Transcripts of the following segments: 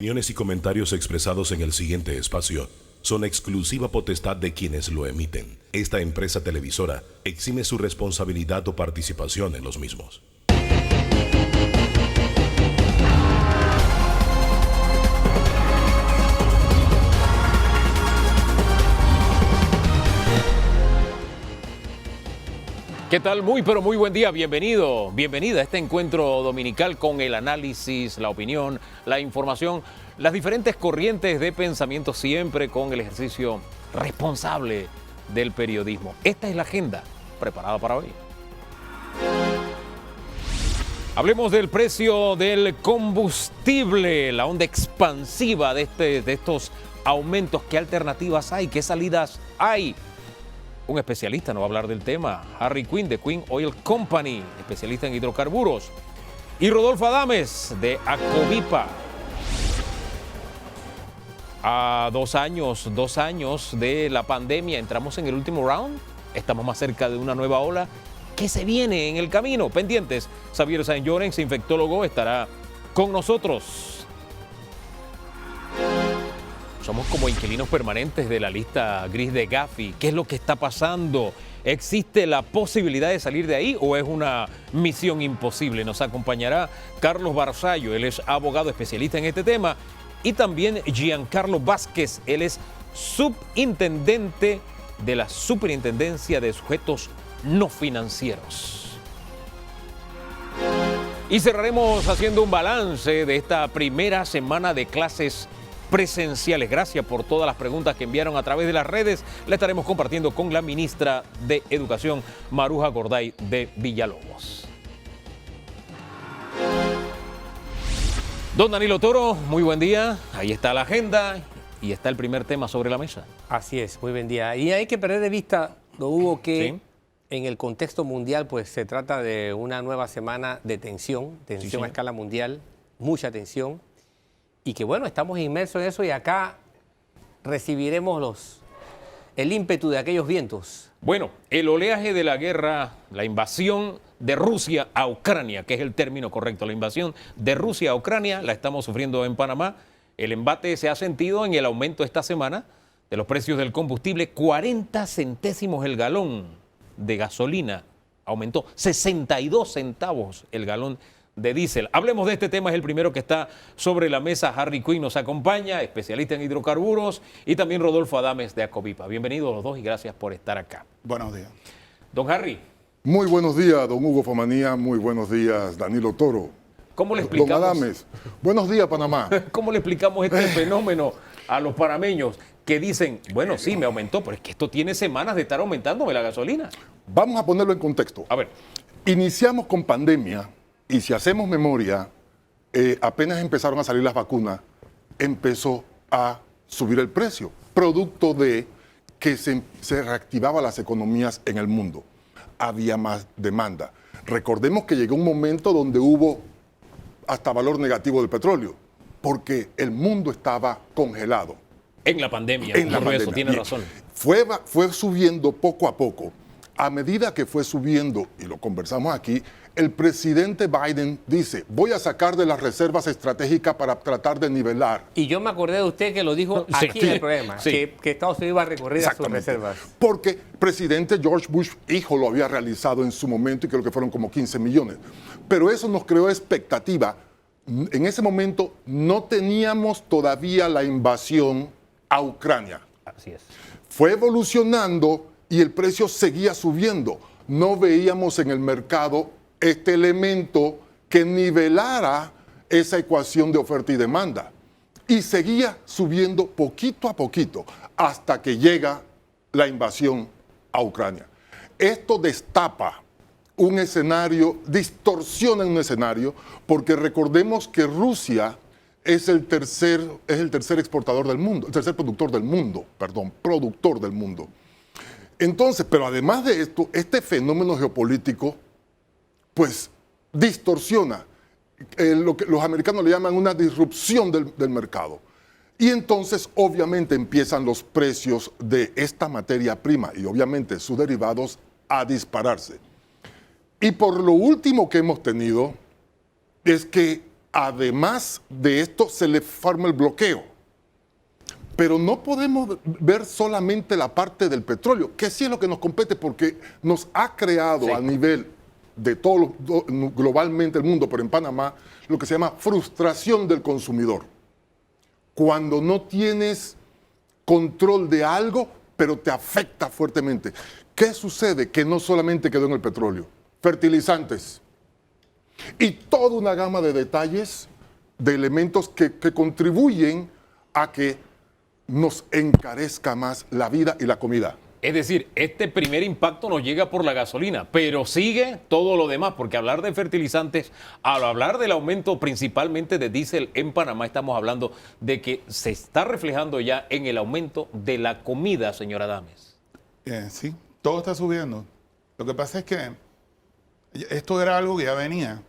Opiniones y comentarios expresados en el siguiente espacio son exclusiva potestad de quienes lo emiten. Esta empresa televisora exime su responsabilidad o participación en los mismos. ¿Qué tal? Muy buen día, bienvenido, bienvenida a este encuentro dominical con el análisis, la opinión, la información, las diferentes corrientes de pensamiento, siempre con el ejercicio responsable del periodismo. Esta es la agenda preparada para hoy. Hablemos del precio del combustible, la onda expansiva de estos aumentos. ¿Qué alternativas hay? ¿Qué salidas hay? Un especialista nos va a hablar del tema, Harry Quinn de Quinn Oil Company, especialista en hidrocarburos, y Rodolfo Adames de Acovipa. A 2 años de la pandemia, entramos en el último round, estamos más cerca de una nueva ola. ¿Qué se viene en el camino? Pendientes, Xavier Sáenz Llorens, infectólogo, estará con nosotros. Somos como inquilinos permanentes de la lista gris de Gafi. ¿Qué es lo que está pasando? ¿Existe la posibilidad de salir de ahí o es una misión imposible? Nos acompañará Carlos Barzallo, él es abogado especialista en este tema, y también Giancarlo Vázquez, él es subintendente de la Superintendencia de Sujetos No Financieros. Y cerraremos haciendo un balance de esta primera semana de clases presenciales. Gracias por todas las preguntas que enviaron a través de las redes. La estaremos compartiendo con la ministra de Educación, Maruja Gorday de Villalobos. Don Danilo Toro, muy buen día. Ahí está la agenda y está el primer tema sobre la mesa. Así es, muy buen día. Y hay que perder de vista, don Hugo, que ¿Sí? En el contexto mundial pues se trata de una nueva semana de tensión Sí. a escala mundial, mucha tensión. Y que bueno, estamos inmersos en eso y acá recibiremos el ímpetu de aquellos vientos. Bueno, el oleaje de la guerra, la invasión de Rusia a Ucrania, que es el término correcto, la invasión de Rusia a Ucrania, la estamos sufriendo en Panamá. El embate se ha sentido en el aumento esta semana de los precios del combustible. 40 centésimos el galón de gasolina, aumentó 62 centavos el galón de diésel. Hablemos de este tema, es el primero que está sobre la mesa. Harry Quinn nos acompaña, especialista en hidrocarburos, y también Rodolfo Adames de Acovipa. Bienvenidos los dos y gracias por estar acá. Buenos días. Don Harry. Muy buenos días, don Hugo Famanía. Muy buenos días, Danilo Toro. ¿Cómo le Don explicamos, Adames. Buenos días, Panamá. ¿Cómo le explicamos este fenómeno a los panameños que dicen, bueno, sí, me aumentó, pero es que esto tiene semanas de estar aumentándome la gasolina? Vamos a ponerlo en contexto. A ver. Iniciamos con pandemia y si hacemos memoria, apenas empezaron a salir las vacunas, empezó a subir el precio, producto de que se reactivaban las economías en el mundo. Había más demanda. Recordemos que llegó un momento donde hubo hasta valor negativo del petróleo, porque el mundo estaba congelado. En la pandemia, En la por eso, pandemia. tiene Bien. razón. Fue subiendo poco a poco. A medida que fue subiendo, y lo conversamos aquí, el presidente Biden dice, voy a sacar de las reservas estratégicas para tratar de nivelar. Y yo me acordé de usted que lo dijo Sí, aquí sí, en el programa, sí. que Estados Unidos iba a recurrir a sus Exactamente. reservas. Porque el presidente George Bush, hijo, lo había realizado en su momento y creo que fueron como 15 millones. Pero eso nos creó expectativa. En ese momento no teníamos todavía la invasión a Ucrania. Así es. Fue evolucionando y el precio seguía subiendo. No veíamos en el mercado este elemento que nivelara esa ecuación de oferta y demanda. Y seguía subiendo poquito a poquito hasta que llega la invasión a Ucrania. Esto destapa un escenario, distorsiona un escenario, porque recordemos que Rusia es el tercer exportador del mundo, el tercer productor del mundo. Entonces, pero además de esto, este fenómeno geopolítico, pues, distorsiona lo que los americanos le llaman una disrupción del mercado. Y entonces, obviamente, empiezan los precios de esta materia prima y obviamente sus derivados a dispararse. Y por lo último que hemos tenido es que además de esto se le forma el bloqueo. Pero no podemos ver solamente la parte del petróleo, que sí es lo que nos compete porque nos ha creado a nivel de todo globalmente el mundo, pero en Panamá, lo que se llama frustración del consumidor. Cuando no tienes control de algo, pero te afecta fuertemente. ¿Qué sucede? Que no solamente quedó en el petróleo, fertilizantes y toda una gama de detalles, de elementos que contribuyen a que nos encarezca más la vida y la comida. Es decir, este primer impacto nos llega por la gasolina, pero sigue todo lo demás, porque hablar de fertilizantes, al hablar del aumento principalmente de diésel en Panamá, estamos hablando de que se está reflejando ya en el aumento de la comida, señora Adames. Sí, todo está subiendo. Lo que pasa es que esto era algo que ya venía.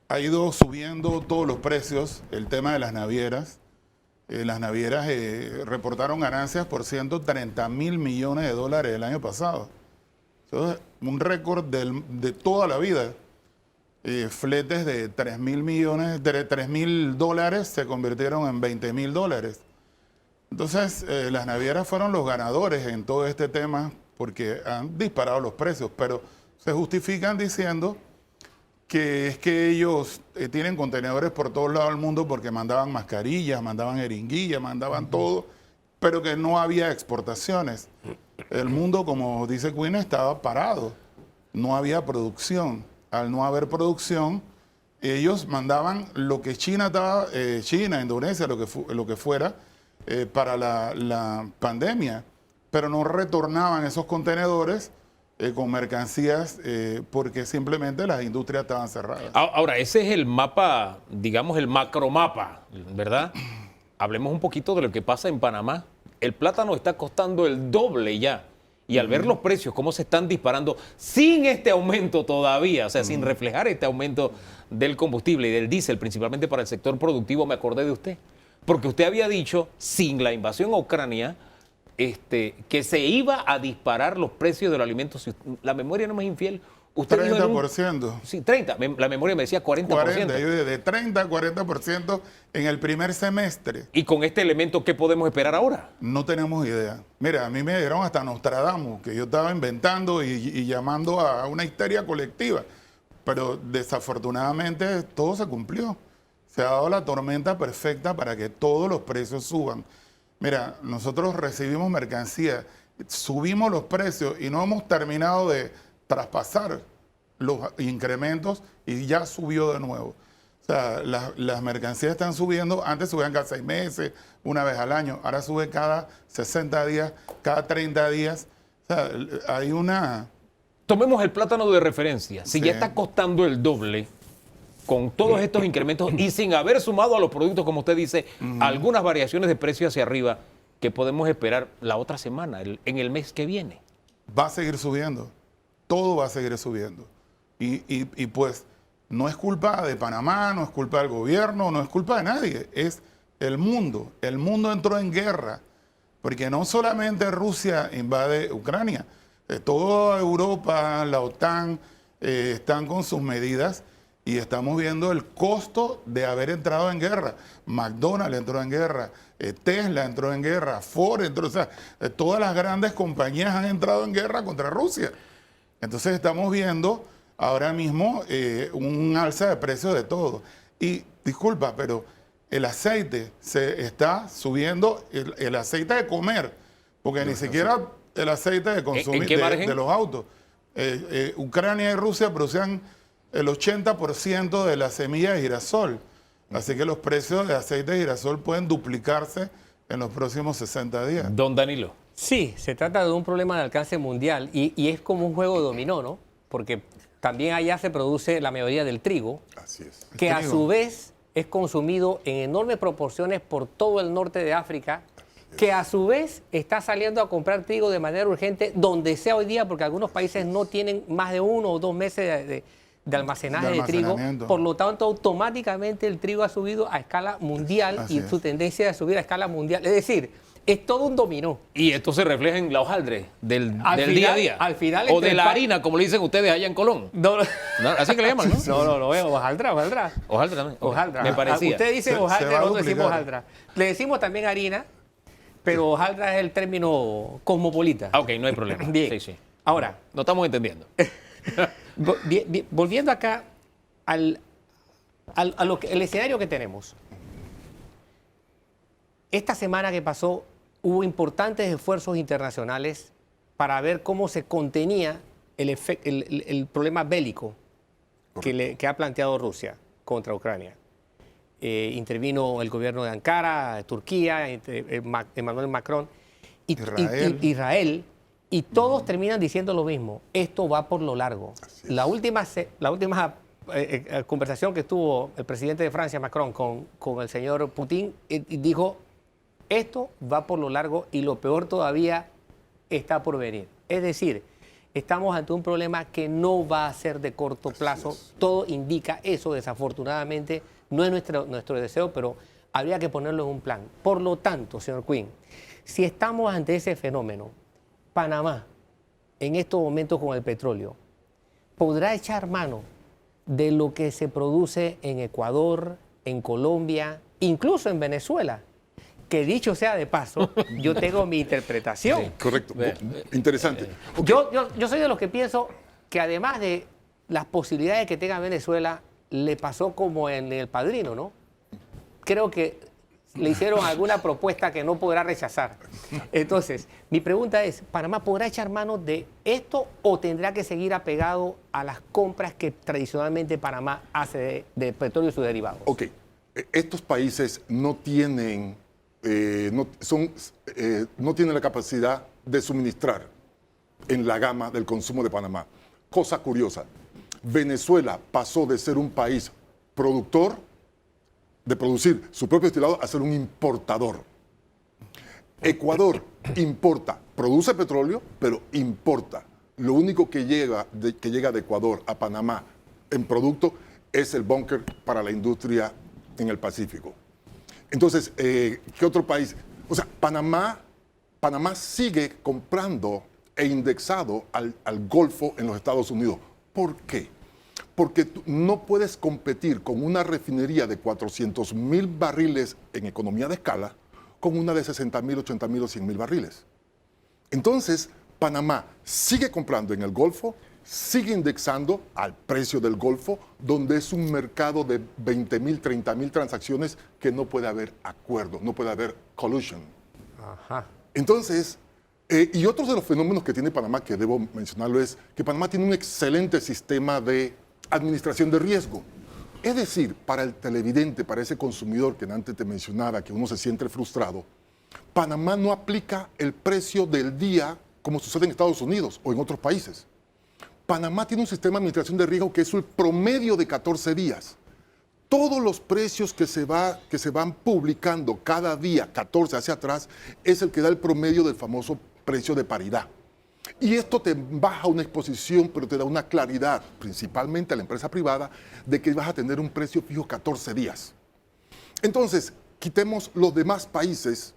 Ha ido subiendo todos los precios, el tema de las navieras. Las navieras reportaron ganancias por 130 mil millones de dólares el año pasado. Eso es un récord de toda la vida. Fletes de 3 mil millones, de 3 mil dólares se convirtieron en 20 mil dólares. Entonces, las navieras fueron los ganadores en todo este tema porque han disparado los precios, pero se justifican diciendo que es que ellos tienen contenedores por todos lados del mundo porque mandaban mascarillas, mandaban jeringuillas, mandaban todo, pero que no había exportaciones. El mundo, como dice Quinn, estaba parado, no había producción. Al no haber producción, ellos mandaban lo que China estaba, China, Indonesia, lo que fuera, para la pandemia, pero no retornaban esos contenedores con mercancías porque simplemente las industrias estaban cerradas. Ahora, ese es el mapa, digamos el macromapa, ¿verdad? Hablemos un poquito de lo que pasa en Panamá. El plátano está costando el doble ya. Y al ver los precios, cómo se están disparando sin este aumento todavía, o sea, sin reflejar este aumento del combustible y del diésel, principalmente para el sector productivo, me acordé de usted. Porque usted había dicho, sin la invasión a Ucrania, que se iba a disparar los precios de los alimentos. Si la memoria no me es infiel. Usted 30%. Sí, 30. La memoria me decía 40%. 40, de 30 a 40% en el primer semestre. Y con este elemento, ¿qué podemos esperar ahora? No tenemos idea. Mira, a mí me dieron hasta Nostradamus, que yo estaba inventando y llamando a una histeria colectiva. Pero desafortunadamente todo se cumplió. Se ha dado la tormenta perfecta para que todos los precios suban. Mira, nosotros recibimos mercancía, subimos los precios y no hemos terminado de traspasar los incrementos y ya subió de nuevo. O sea, las mercancías están subiendo, antes subían cada 6 meses, una vez al año, ahora sube cada 60 días, cada 30 días. O sea, hay una... Tomemos el plátano de referencia. Si ya está costando el doble, con todos estos incrementos y sin haber sumado a los productos, como usted dice, algunas variaciones de precio hacia arriba, ¿qué podemos esperar la otra semana, en el mes que viene? Va a seguir subiendo. Todo va a seguir subiendo. Y pues no es culpa de Panamá, no es culpa del gobierno, no es culpa de nadie, es el mundo. El mundo entró en guerra, porque no solamente Rusia invade Ucrania, toda Europa, la OTAN, están con sus medidas y estamos viendo el costo de haber entrado en guerra. McDonald's entró en guerra, Tesla entró en guerra, Ford entró, o sea, todas las grandes compañías han entrado en guerra contra Rusia. Entonces estamos viendo ahora mismo un alza de precios de todo. Y disculpa, pero el aceite se está subiendo, el aceite de comer, porque ni siquiera el aceite de consumir de los autos. Ucrania y Rusia producían el 80% de la semilla de girasol. Así que los precios de aceite de girasol pueden duplicarse en los próximos 60 días. Don Danilo. Sí, se trata de un problema de alcance mundial y es como un juego de dominó, ¿no? Porque también allá se produce la mayoría del trigo, Así es. que a su vez es consumido en enormes proporciones por todo el norte de África, que a su vez está saliendo a comprar trigo de manera urgente donde sea hoy día, porque algunos países no tienen más de 1 o 2 meses de almacenaje de trigo. Por lo tanto, automáticamente el trigo ha subido a escala mundial y su tendencia es a subir a escala mundial. Es decir, Es todo un dominó. Y esto se refleja en la hojaldre del Al día a final- día. al final o entre de la el pa- harina, como le dicen ustedes allá en Colón. No, ¿No? Así que le llaman, ¿no? no, hojaldra. Hojaldre también. Ok. Hojaldra. Me parecía. Usted dice Se hojaldra, va a nosotros decimos duplicar. hojaldra. Le decimos también harina, pero hojaldra es el término cosmopolita. Ah, ok, no hay problema. Bien. Sí, sí. Ahora, No estamos entendiendo. volviendo acá al el escenario que tenemos. Esta semana que pasó hubo importantes esfuerzos internacionales para ver cómo se contenía el problema bélico que ha planteado Rusia contra Ucrania. Intervino el gobierno de Ankara, Turquía, Emmanuel Macron, Israel, y todos terminan diciendo lo mismo. Esto va por lo largo. La última conversación que tuvo el presidente de Francia, Macron, con el señor Putin, dijo, esto va por lo largo y lo peor todavía está por venir. Es decir, estamos ante un problema que no va a ser de corto plazo. Todo indica eso, desafortunadamente. No es nuestro deseo, pero habría que ponerlo en un plan. Por lo tanto, señor Quinn, si estamos ante ese fenómeno, Panamá, en estos momentos con el petróleo, podrá echar mano de lo que se produce en Ecuador, en Colombia, incluso en Venezuela, que dicho sea de paso, yo tengo mi interpretación. Correcto. Interesante. Ok. Yo soy de los que pienso que además de las posibilidades que tenga Venezuela, le pasó como en El Padrino, ¿no? Creo que le hicieron alguna propuesta que no podrá rechazar. Entonces, mi pregunta es, ¿Panamá podrá echar mano de esto o tendrá que seguir apegado a las compras que tradicionalmente Panamá hace de petróleo y sus derivados? Ok. Estos países no tienen, no tienen la capacidad de suministrar en la gama del consumo de Panamá. Cosa curiosa, Venezuela pasó de ser un país productor, de producir su propio destilado, a ser un importador. Ecuador importa, produce petróleo, pero importa. Lo único que llega de Ecuador a Panamá en producto es el búnker para la industria en el Pacífico. Entonces, ¿qué otro país? O sea, Panamá sigue comprando e indexado al Golfo en los Estados Unidos. ¿Por qué? Porque tú no puedes competir con una refinería de 400,000 barriles en economía de escala con una de 60,000, 80,000 o 100,000 barriles. Entonces, Panamá sigue comprando en el Golfo, sigue indexando al precio del Golfo, donde es un mercado de 20,000, 30,000 transacciones que no puede haber acuerdo, no puede haber collusion. Ajá. Entonces, y otros de los fenómenos que tiene Panamá, que debo mencionarlo, es que Panamá tiene un excelente sistema de administración de riesgo. Es decir, para el televidente, para ese consumidor que antes te mencionaba, que uno se siente frustrado, Panamá no aplica el precio del día como sucede en Estados Unidos o en otros países. Panamá tiene un sistema de administración de riesgo que es el promedio de 14 días. Todos los precios que se van publicando cada día, 14 hacia atrás, es el que da el promedio del famoso precio de paridad. Y esto te baja una exposición, pero te da una claridad, principalmente a la empresa privada, de que vas a tener un precio fijo 14 días. Entonces, quitemos los demás países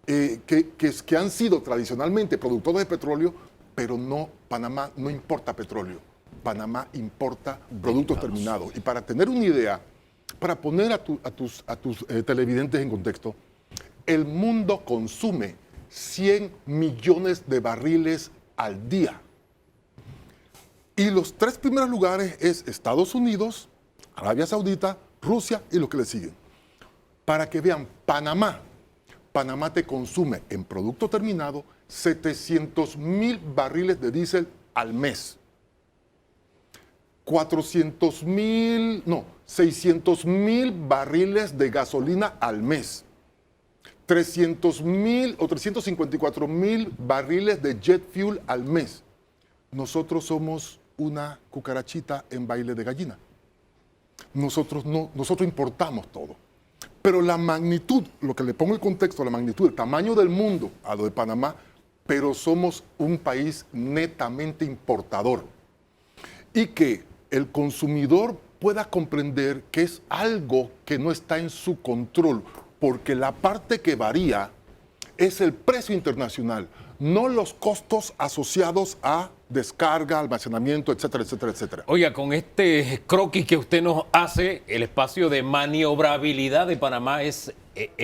que han sido tradicionalmente productores de petróleo, pero no, Panamá no importa petróleo. Panamá importa productos terminados. Y para tener una idea, para poner a tus televidentes en contexto, el mundo consume 100 millones de barriles al día. Y los 3 primeros lugares es Estados Unidos, Arabia Saudita, Rusia y los que le siguen. Para que vean, Panamá te consume en producto terminado 700,000 barriles de diésel al mes. 600,000 barriles de gasolina al mes. 300,000 o 354,000 barriles de jet fuel al mes. Nosotros somos una cucarachita en baile de gallina. Nosotros importamos todo. Pero la magnitud, lo que le pongo el contexto, la magnitud, el tamaño del mundo a lo de Panamá, pero somos un país netamente importador. Y que el consumidor pueda comprender que es algo que no está en su control, porque la parte que varía es el precio internacional, no los costos asociados a descarga, almacenamiento, etcétera, etcétera, etcétera. Oiga, con este croquis que usted nos hace, el espacio de maniobrabilidad de Panamá es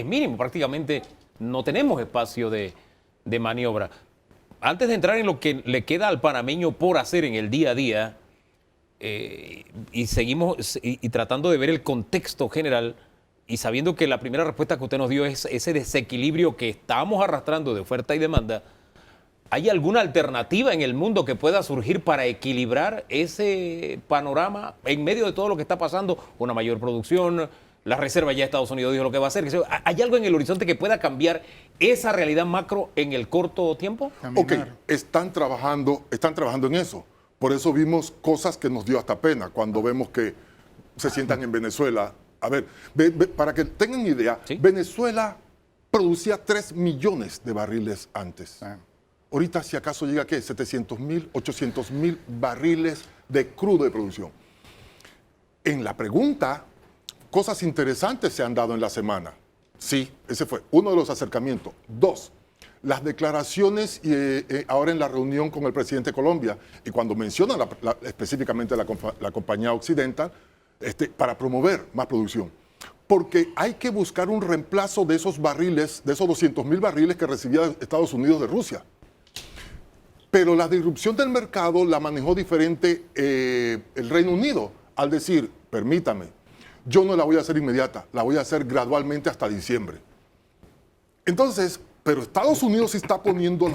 mínimo. Prácticamente no tenemos espacio de maniobra. Antes de entrar en lo que le queda al panameño por hacer en el día a día, y seguimos y tratando de ver el contexto general, y sabiendo que la primera respuesta que usted nos dio es ese desequilibrio que estamos arrastrando de oferta y demanda, ¿hay alguna alternativa en el mundo que pueda surgir para equilibrar ese panorama en medio de todo lo que está pasando? Una mayor producción, la reserva ya de Estados Unidos dijo lo que va a hacer. ¿Hay algo en el horizonte que pueda cambiar esa realidad macro en el corto tiempo? Ok, están trabajando en eso. Por eso vimos cosas que nos dio hasta pena cuando vemos que se sientan en Venezuela. A ver, para que tengan idea, ¿Sí? Venezuela producía 3 millones de barriles antes. Ahorita, si acaso llega, ¿qué? 700.000, 800.000 barriles de crudo de producción. En la pregunta, cosas interesantes se han dado en la semana. Sí, ese fue uno de los acercamientos. 2, las declaraciones ahora en la reunión con el presidente de Colombia, y cuando mencionan específicamente la compañía Occidental, para promover más producción. Porque hay que buscar un reemplazo de esos barriles, de esos 200.000 barriles que recibía Estados Unidos de Rusia. Pero la disrupción del mercado la manejó diferente el Reino Unido, al decir, permítame, yo no la voy a hacer inmediata, la voy a hacer gradualmente hasta diciembre. Entonces, pero Estados Unidos sí está poniendo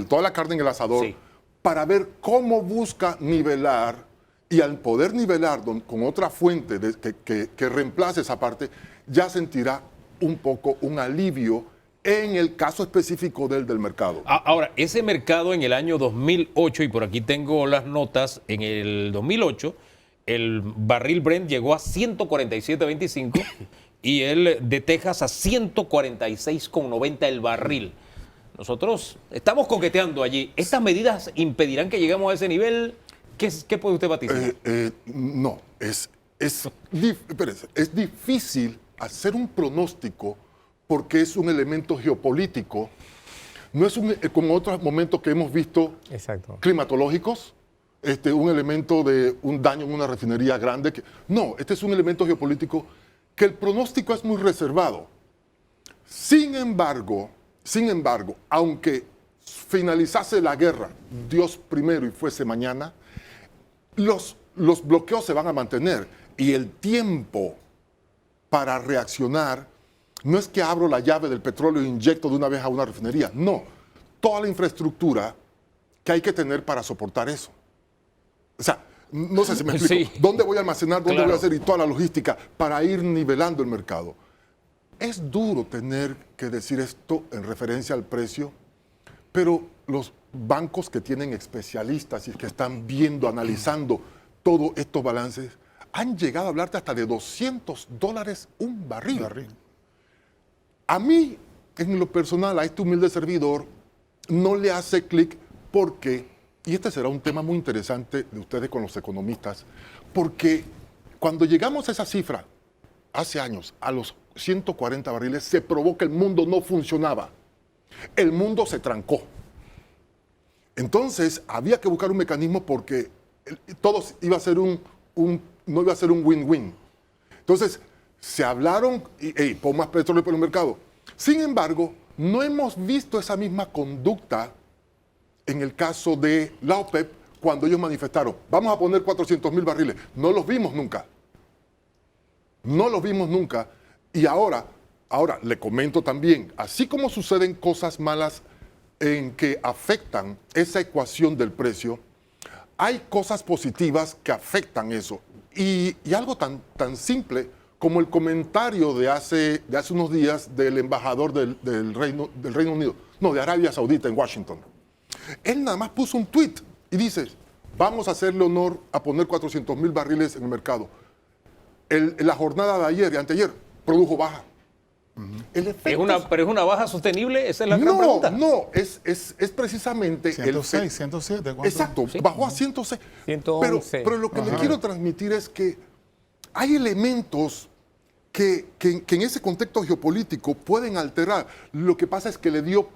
toda la carne en el asador, sí, para ver cómo busca nivelar, y al poder nivelar con otra fuente que reemplace esa parte, ya sentirá un poco un alivio en el caso específico del mercado. Ahora, ese mercado en el año 2008, y por aquí tengo las notas, en el 2008, el barril Brent llegó a 147.25 y el de Texas a 146.90 el barril. Nosotros estamos coqueteando allí. ¿Estas medidas impedirán que lleguemos a ese nivel? ¿Qué puede usted vaticinar? No, es difícil hacer un pronóstico porque es un elemento geopolítico. No es como otros momentos que hemos visto. Exacto, climatológicos, un elemento de un daño en una refinería grande. No, este es un elemento geopolítico que el pronóstico es muy reservado. Sin embargo, aunque finalizase la guerra, Dios primero y fuese mañana, los bloqueos se van a mantener y el tiempo para reaccionar no es que abro la llave del petróleo e inyecto de una vez a una refinería. No, toda la infraestructura que hay que tener para soportar eso. O sea, no sé si me explico. Sí. ¿Dónde voy a almacenar? ¿Dónde voy a hacer? Y toda la logística para ir nivelando el mercado. Es duro tener que decir esto en referencia al precio, pero los bancos que tienen especialistas y que están viendo, analizando todos estos balances, han llegado a hablarte hasta de $200 un barril. A mí, en lo personal, a este humilde servidor, no le hace clic porque, y este será un tema muy interesante de ustedes con los economistas, porque cuando llegamos a esa cifra, hace años, a los 140 barriles, se probó que el mundo no funcionaba. El mundo se trancó. Entonces, había que buscar un mecanismo porque todo iba a ser no iba a ser un win-win. Entonces, se hablaron, pon más petróleo por el mercado. Sin embargo, no hemos visto esa misma conducta en el caso de la OPEP cuando ellos manifestaron, vamos a poner 400.000 barriles. No los vimos nunca. No los vimos nunca. Y ahora le comento también, así como suceden cosas malas en que afectan esa ecuación del precio, hay cosas positivas que afectan eso. Y algo tan simple como el comentario de hace unos días del embajador del Reino Unido, no, de Arabia Saudita en Washington. Él nada más puso un tuit y dice, vamos a hacerle honor a poner 400.000 barriles en el mercado. La jornada de ayer y anteayer produjo baja. ¿Pero es una baja sostenible? Esa es la gran pregunta. No, es precisamente 106, 107. ¿Cuánto? Exacto, sí, bajó a 106. 111. Pero lo que le quiero transmitir es que hay elementos que en ese contexto geopolítico pueden alterar. Lo que pasa es que le dio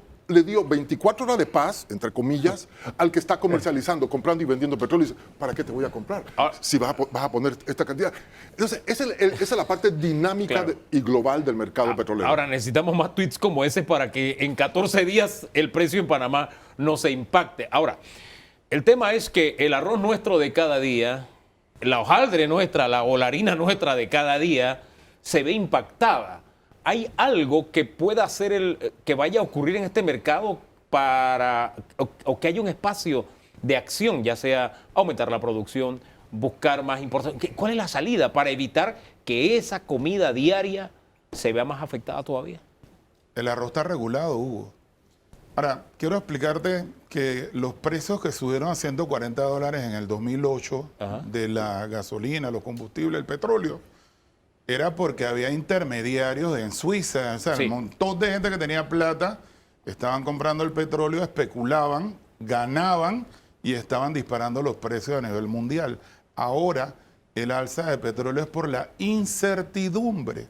24 horas de paz, entre comillas, al que está comercializando, comprando y vendiendo petróleo. Y dice, ¿para qué te voy a comprar? Si vas a poner esta cantidad. Entonces, esa es la parte dinámica y global del mercado petrolero. Ahora necesitamos más tweets como ese para que en 14 días el precio en Panamá no se impacte. Ahora, el tema es que el arroz nuestro de cada día, la hojaldre nuestra, o la harina nuestra de cada día, se ve impactada. ¿Hay algo que pueda hacer que vaya a ocurrir en este mercado o que haya un espacio de acción, ya sea aumentar la producción, buscar más importación? ¿Cuál es la salida para evitar que esa comida diaria se vea más afectada todavía? El arroz está regulado, Hugo. Ahora, quiero explicarte que los precios que subieron a $140 en el 2008 de la gasolina, los combustibles, el petróleo, era porque había intermediarios en Suiza, o sea, un montón de gente que tenía plata, estaban comprando el petróleo, especulaban, ganaban y estaban disparando los precios a nivel mundial. Ahora, el alza de petróleo es por la incertidumbre.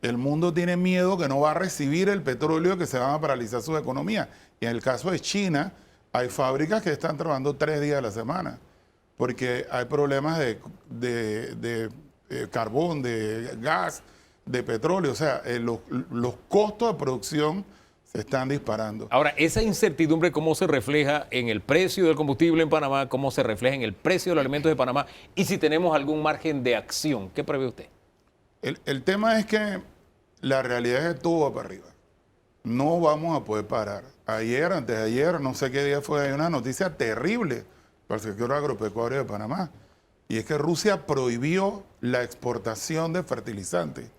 El mundo tiene miedo que no va a recibir el petróleo, que se van a paralizar sus economías. Y en el caso de China, hay fábricas que están trabajando 3 días a la semana, porque hay problemas de carbón, de gas, de petróleo. O sea, los costos de producción se están disparando. Ahora, esa incertidumbre, ¿cómo se refleja en el precio del combustible en Panamá? ¿Cómo se refleja en el precio de los alimentos de Panamá? Y si tenemos algún margen de acción, ¿qué prevé usted? El tema es que la realidad es que todo va para arriba. No vamos a poder parar. Ayer, antes de ayer, no sé qué día fue, hay una noticia terrible para el sector agropecuario de Panamá. Y es que Rusia prohibió la exportación de fertilizantes.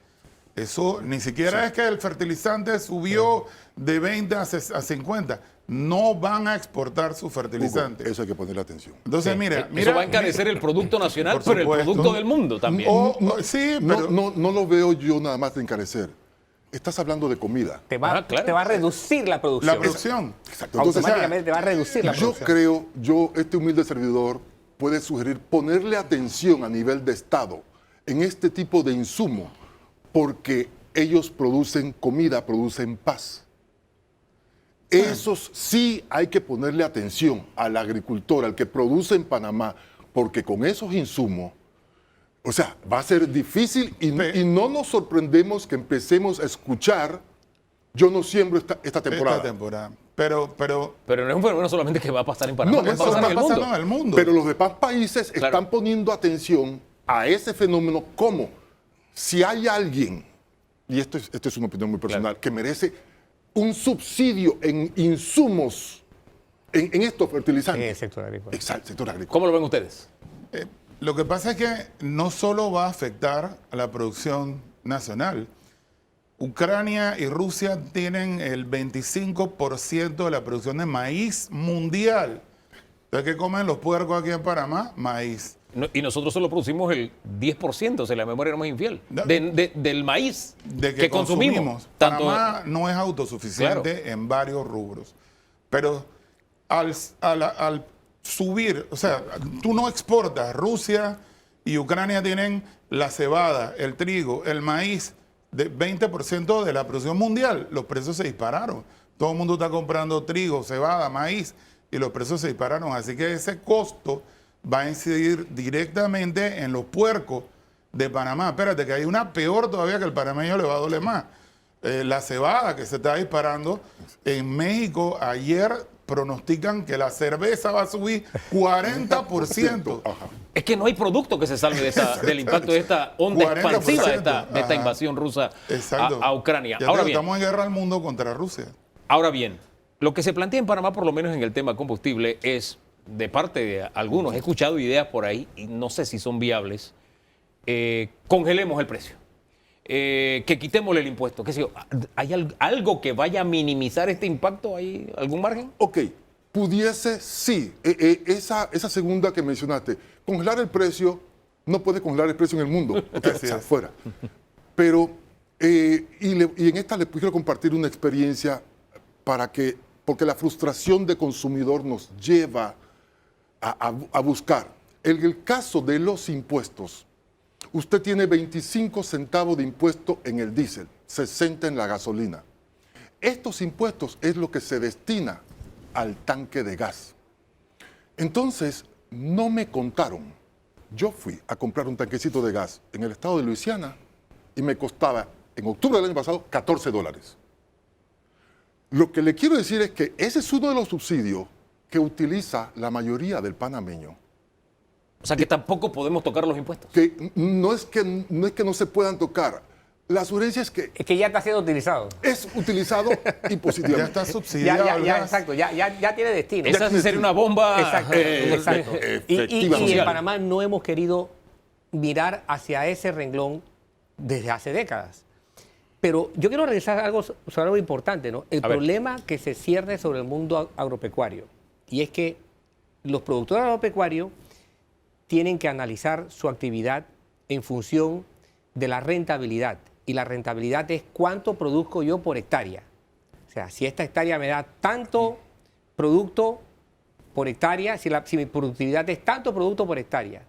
Eso ni siquiera es que el fertilizante subió de 20 a 50. No van a exportar su fertilizante. Hugo, eso hay que ponerle atención. Entonces, mira, eso va a encarecer el producto nacional, pero el producto del mundo también. Sí, pero no lo veo yo nada más de encarecer. Estás hablando de comida. Te va a reducir la producción. la producción. Exacto. Entonces, Automáticamente te va a reducir la producción. Este humilde servidor puede sugerir ponerle atención a nivel de Estado en este tipo de insumo, porque ellos producen comida, producen paz. Esos sí hay que ponerle atención al agricultor, al que produce en Panamá, porque con esos insumos, o sea, va a ser difícil y no nos sorprendemos que empecemos a escuchar, yo no siembro esta temporada. Pero no es un fenómeno solamente que va a pasar en Panamá, No, va a pasar en el mundo. Pero los demás países están poniendo atención a ese fenómeno como si hay alguien, y esto es una opinión muy personal, que merece un subsidio en insumos, en estos fertilizantes. En el sector agrícola. Exacto, sector agrícola. ¿Cómo lo ven ustedes? lo que pasa es que no solo va a afectar a la producción nacional. Ucrania y Rusia tienen el 25% de la producción de maíz mundial. Entonces, ¿qué comen los puercos aquí en Panamá? Maíz. No, y nosotros solo producimos el 10%, si la memoria no es infiel, del maíz que consumimos. Panamá no es autosuficiente en varios rubros. Pero al subir, o sea, tú no exportas. Rusia y Ucrania tienen la cebada, el trigo, el maíz, de 20% de la producción mundial. Los precios se dispararon. Todo el mundo está comprando trigo, cebada, maíz, y los precios se dispararon. Así que ese costo va a incidir directamente en los puercos de Panamá. Espérate, que hay una peor todavía que el panameño le va a doler más. La cebada que se está disparando. En México ayer pronostican que la cerveza va a subir 40%. Es que no hay producto que se salve del impacto de esta onda expansiva de esta invasión rusa a Ucrania. Ahora bien, estamos en guerra al mundo contra Rusia. Ahora bien, lo que se plantea en Panamá, por lo menos en el tema combustible, es, de parte de algunos, he escuchado ideas por ahí, y no sé si son viables, congelemos el precio, que quitémosle el impuesto. ¿Qué sé yo? ¿Hay algo que vaya a minimizar este impacto? ¿Hay algún margen? Ok, pudiese, sí. Esa segunda que mencionaste, congelar el precio, no puede congelar el precio en el mundo, fuera. Pero, y en esta les quiero compartir una experiencia porque la frustración de consumidor nos lleva a buscar. En el caso de los impuestos, Usted tiene 25 centavos de impuesto en el diésel, 60 en la gasolina. Estos impuestos es lo que se destina al tanque de gas. Entonces, no me contaron. Yo fui a comprar un tanquecito de gas en el estado de Luisiana y me costaba, en octubre del año pasado, $14. Lo que le quiero decir es que ese es uno de los subsidios que utiliza la mayoría del panameño. O sea que tampoco podemos tocar los impuestos. Que no es que no se puedan tocar. La sugerencia es que Es que ya está siendo utilizado. es utilizado Ya impositivamente. está subsidiado. Ya, el ya, gas. exacto, ya tiene destino. Esa sí sería una bomba. Exacto, exacto. Y efectivamente. en Panamá no hemos querido mirar hacia ese renglón desde hace décadas. Pero yo quiero regresar a algo sobre algo importante, ¿no? El A ver. problema que se cierne sobre el mundo agropecuario. Y es que los productores agropecuarios tienen que analizar su actividad en función de la rentabilidad. Y la rentabilidad es cuánto produzco yo por hectárea. O sea, si esta hectárea me da tanto producto por hectárea, si mi productividad es tanto producto por hectárea,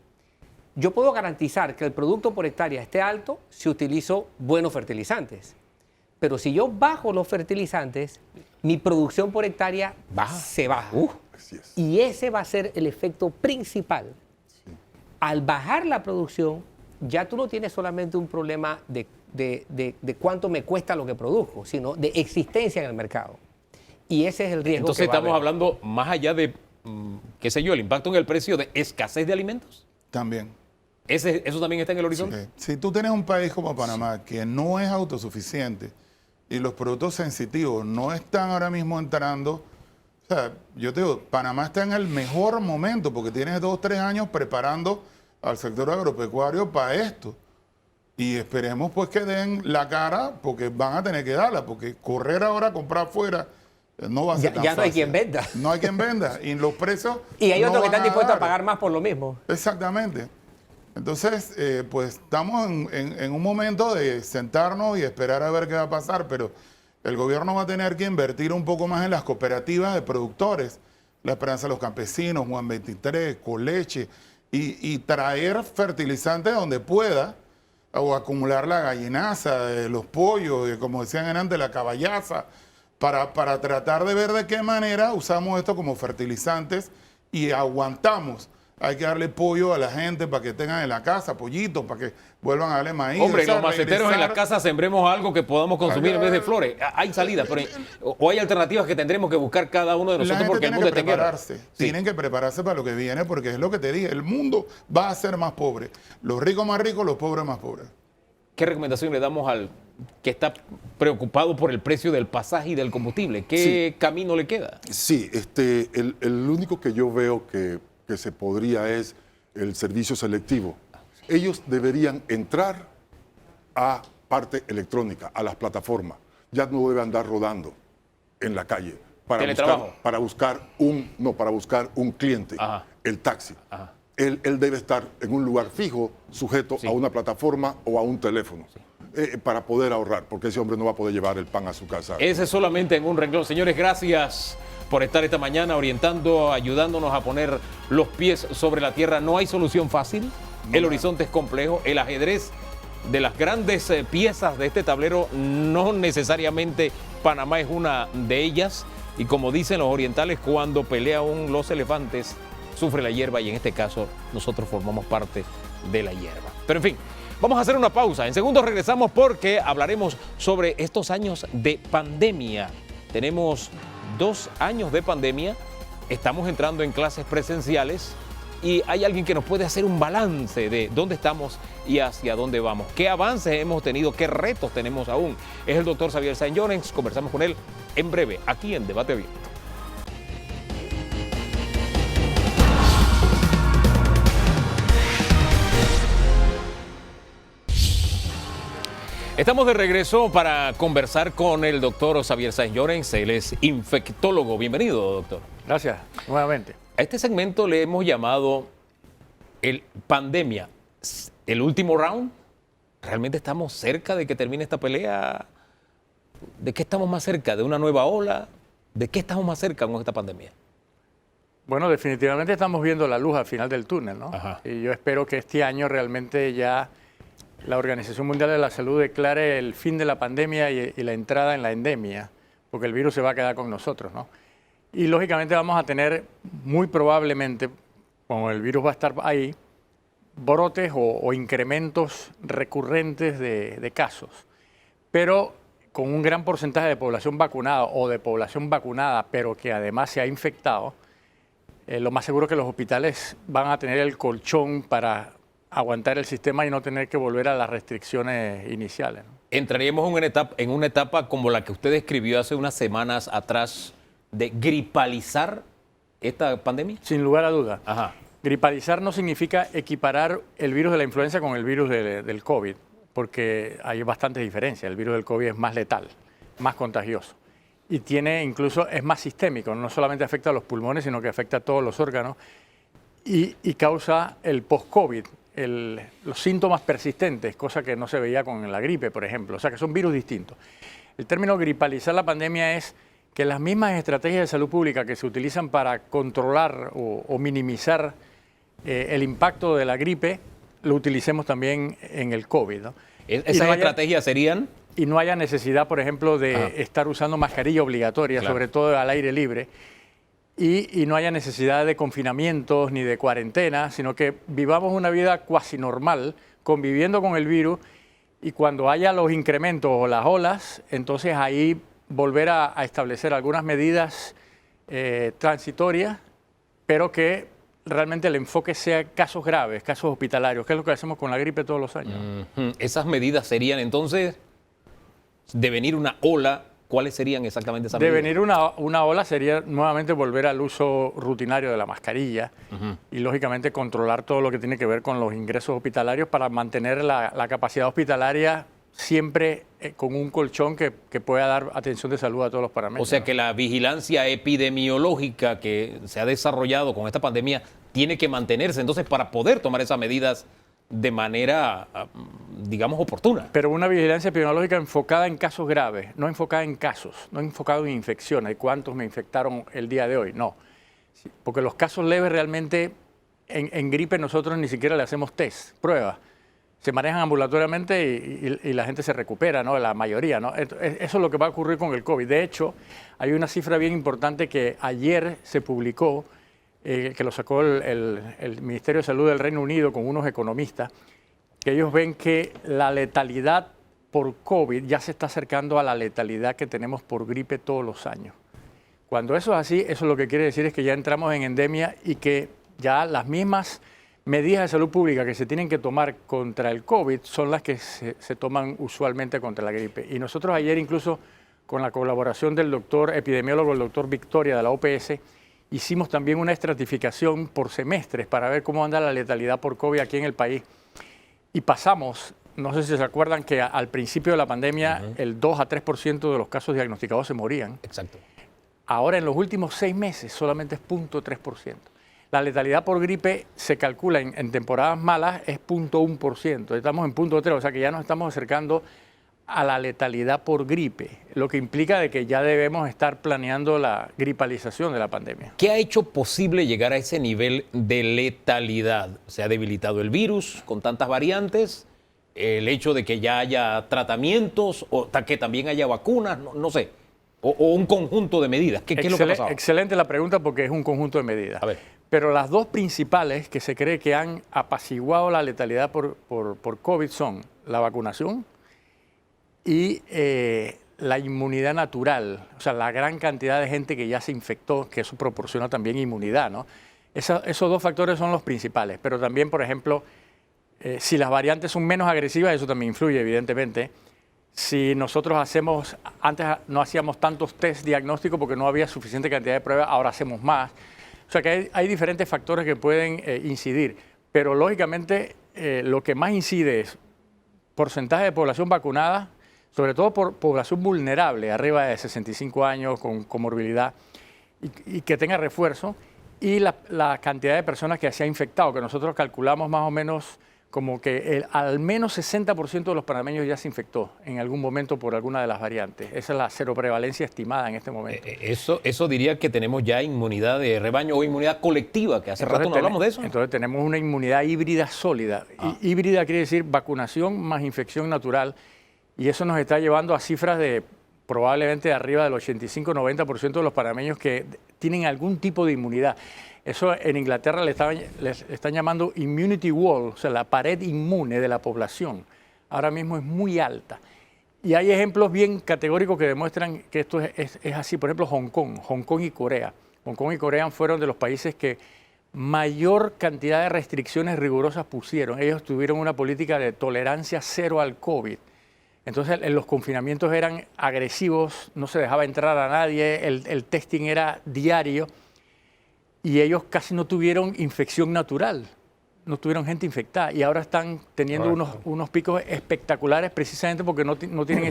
yo puedo garantizar que el producto por hectárea esté alto si utilizo buenos fertilizantes. Pero si yo bajo los fertilizantes, mi producción por hectárea se baja. Así es. Y ese va a ser el efecto principal. Al bajar la producción, ya tú no tienes solamente un problema de cuánto me cuesta lo que produzco, sino de existencia en el mercado. Y ese es el riesgo. Entonces que va a estamos haber. hablando más allá de, qué sé yo, el impacto en el precio de escasez de alimentos. También. ¿Eso también está en el horizonte? Si tú tienes un país como Panamá que no es autosuficiente y los productos sensitivos no están ahora mismo entrando, o sea, yo te digo, Panamá está en el mejor momento porque tienes 2 o 3 años preparando al sector agropecuario para esto. Y esperemos pues que den la cara porque van a tener que darla, porque correr ahora a comprar afuera no va a ser tan Ya no hay fácil. quien venda. No hay quien venda. Y los precios Y hay no otros que van están dispuestos a dar. pagar más por lo mismo. Exactamente. Entonces, pues estamos en un momento de sentarnos y esperar a ver qué va a pasar, pero el gobierno va a tener que invertir un poco más en las cooperativas de productores, La Esperanza de los Campesinos, Juan 23, Coleche, y traer fertilizantes donde pueda, o acumular la gallinaza, los pollos, como decían antes, la caballaza, para tratar de ver de qué manera usamos esto como fertilizantes y aguantamos. Hay que darle pollo a la gente para que tengan en la casa, pollitos, para que vuelvan a darle maíz. Hombre, o sea, los maceteros en la regresar- casa sembremos algo que podamos consumir en vez de flores. Hay salida, pero o hay alternativas que tendremos que buscar cada uno de La nosotros gente porque el tiene mundo que está en guerra. prepararse. Sí. Tienen que prepararse para lo que viene, porque es lo que te dije. El mundo va a ser más pobre. Los ricos más ricos, los pobres más pobres. ¿Qué recomendación le damos al que está preocupado por el precio del pasaje y del combustible? ¿Qué camino le queda? Sí, el único que yo veo que se podría es el servicio selectivo. Ellos deberían entrar a parte electrónica, a las plataformas. Ya no deben andar rodando en la calle Teletrabajo. para buscar un cliente, Ajá. el taxi. Ajá. Él debe estar en un lugar fijo, sujeto Sí. a una plataforma o a un teléfono, para poder ahorrar, porque ese hombre no va a poder llevar el pan a su casa. Ese es solamente en un renglón. Señores, gracias por estar esta mañana orientando, ayudándonos a poner los pies sobre la tierra. No hay solución fácil. El horizonte es complejo. El ajedrez de las grandes piezas de este tablero, no necesariamente Panamá es una de ellas. Y como dicen los orientales, cuando pelea los elefantes, sufre la hierba, y en este caso nosotros formamos parte de la hierba. Pero en fin, vamos a hacer una pausa. En segundos regresamos porque hablaremos sobre estos años de pandemia. Tenemos 2 años de pandemia, estamos entrando en clases presenciales y hay alguien que nos puede hacer un balance de dónde estamos y hacia dónde vamos. ¿Qué avances hemos tenido? ¿Qué retos tenemos aún? Es el doctor Xavier Saint-Llorens. Conversamos con él en breve, aquí en Debate Abierto. Estamos de regreso para conversar con el doctor Xavier Saint-Llorens. Él es infectólogo. Bienvenido, doctor. Gracias, nuevamente. A este segmento le hemos llamado el pandemia. El último round. ¿Realmente estamos cerca de que termine esta pelea? ¿De qué estamos más cerca? ¿De una nueva ola? ¿De qué estamos más cerca con esta pandemia? Bueno, definitivamente estamos viendo la luz al final del túnel, ¿no? Ajá. Y yo espero que este año realmente ya la Organización Mundial de la Salud declare el fin de la pandemia y la entrada en la endemia, porque el virus se va a quedar con nosotros, ¿no? Y lógicamente vamos a tener, muy probablemente, como el virus va a estar ahí, brotes o incrementos recurrentes de casos. Pero con un gran porcentaje de población vacunada o de población vacunada, pero que además se ha infectado, lo más seguro es que los hospitales van a tener el colchón para aguantar el sistema y no tener que volver a las restricciones iniciales, ¿no? Entraríamos en una etapa como la que usted describió hace unas semanas atrás de gripalizar esta pandemia. Sin lugar a duda. Ajá. Gripalizar no significa equiparar el virus de la influenza con el virus del COVID, porque hay bastantes diferencias. El virus del COVID es más letal, más contagioso. Y es más sistémico, no solamente afecta a los pulmones, sino que afecta a todos los órganos y causa el post-COVID, los síntomas persistentes, cosa que no se veía con la gripe, por ejemplo. O sea, que son virus distintos. El término gripalizar la pandemia es que las mismas estrategias de salud pública que se utilizan para controlar o minimizar el impacto de la gripe, lo utilicemos también en el COVID, ¿no? ¿Esas estrategias serían? Y no haya necesidad, por ejemplo, de estar usando mascarilla obligatoria, Claro. sobre todo al aire libre, y no haya necesidad de confinamientos ni de cuarentena, sino que vivamos una vida cuasi normal, conviviendo con el virus, y cuando haya los incrementos o las olas, entonces ahí volver a establecer algunas medidas transitorias, pero que realmente el enfoque sea casos graves, casos hospitalarios, que es lo que hacemos con la gripe todos los años. Ujú. Esas medidas serían entonces, de venir una ola, ¿cuáles serían exactamente esas De medidas? venir una ola sería nuevamente volver al uso rutinario de la mascarilla y lógicamente controlar todo lo que tiene que ver con los ingresos hospitalarios para mantener la capacidad hospitalaria siempre con un colchón que pueda dar atención de salud a todos los paramétros. O sea que la vigilancia epidemiológica que se ha desarrollado con esta pandemia tiene que mantenerse entonces para poder tomar esas medidas de manera, digamos, oportuna. Pero una vigilancia epidemiológica enfocada en casos graves, no enfocada en casos, no enfocada en infecciones. ¿Cuántos me infectaron el día de hoy? No. Sí, porque los casos leves realmente en gripe nosotros ni siquiera le hacemos test, pruebas. Se manejan ambulatoriamente y la gente se recupera, ¿no? La mayoría, ¿no? Eso es lo que va a ocurrir con el COVID. De hecho, hay una cifra bien importante que ayer se publicó, que lo sacó el Ministerio de Salud del Reino Unido con unos economistas, que ellos ven que la letalidad por COVID ya se está acercando a la letalidad que tenemos por gripe todos los años. Cuando eso es así, eso lo que quiere decir es que ya entramos en endemia y que ya las mismas medidas de salud pública que se tienen que tomar contra el COVID son las que se toman usualmente contra la gripe. Y nosotros ayer incluso con la colaboración del doctor epidemiólogo, el doctor Victoria de la OPS, hicimos también una estratificación por semestres para ver cómo anda la letalidad por COVID aquí en el país. Y pasamos, no sé si se acuerdan que al principio de la pandemia el 2 a 3% de los casos diagnosticados se morían. Exacto. Ahora en los últimos 6 meses solamente es 0.3%. La letalidad por gripe se calcula en temporadas malas es 0.1%. Estamos en 0.3, o sea que ya nos estamos acercando a la letalidad por gripe, lo que implica de que ya debemos estar planeando la gripalización de la pandemia. ¿Qué ha hecho posible llegar a ese nivel de letalidad? ¿Se ha debilitado el virus con tantas variantes? ¿El hecho de que ya haya tratamientos o que también haya vacunas? No sé. O un conjunto de medidas. ¿Qué es lo que ha pasado? Excelente la pregunta porque es un conjunto de medidas. A ver. Pero las dos principales que se cree que han apaciguado la letalidad por COVID son la vacunación y la inmunidad natural, o sea, la gran cantidad de gente que ya se infectó, que eso proporciona también inmunidad, ¿no? Esos dos factores son los principales, pero también, por ejemplo, si las variantes son menos agresivas, eso también influye, evidentemente. Si nosotros antes no hacíamos tantos test diagnósticos porque no había suficiente cantidad de pruebas, ahora hacemos más. O sea que hay diferentes factores que pueden incidir, pero lógicamente lo que más incide es porcentaje de población vacunada, sobre todo por población vulnerable, arriba de 65 años, con comorbilidad, y que tenga refuerzo, y la cantidad de personas que se ha infectado, que nosotros calculamos más o menos como que al menos 60% de los panameños ya se infectó en algún momento por alguna de las variantes. Esa es la seroprevalencia estimada en este momento. Eso diría que tenemos ya inmunidad de rebaño o inmunidad colectiva, que hace rato no hablamos de eso. Entonces tenemos una inmunidad híbrida sólida. Híbrida quiere decir vacunación más infección natural, y eso nos está llevando a cifras de probablemente arriba del 85-90% de los panameños que tienen algún tipo de inmunidad. Eso en Inglaterra le están llamando immunity wall, o sea, la pared inmune de la población. Ahora mismo es muy alta. Y hay ejemplos bien categóricos que demuestran que esto es así. Por ejemplo, Hong Kong y Corea. Hong Kong y Corea fueron de los países que mayor cantidad de restricciones rigurosas pusieron. Ellos tuvieron una política de tolerancia cero al COVID. Entonces los confinamientos eran agresivos, no se dejaba entrar a nadie, el testing era diario. Y ellos casi no tuvieron infección natural, no tuvieron gente infectada. Y ahora están teniendo unos picos espectaculares precisamente porque no tienen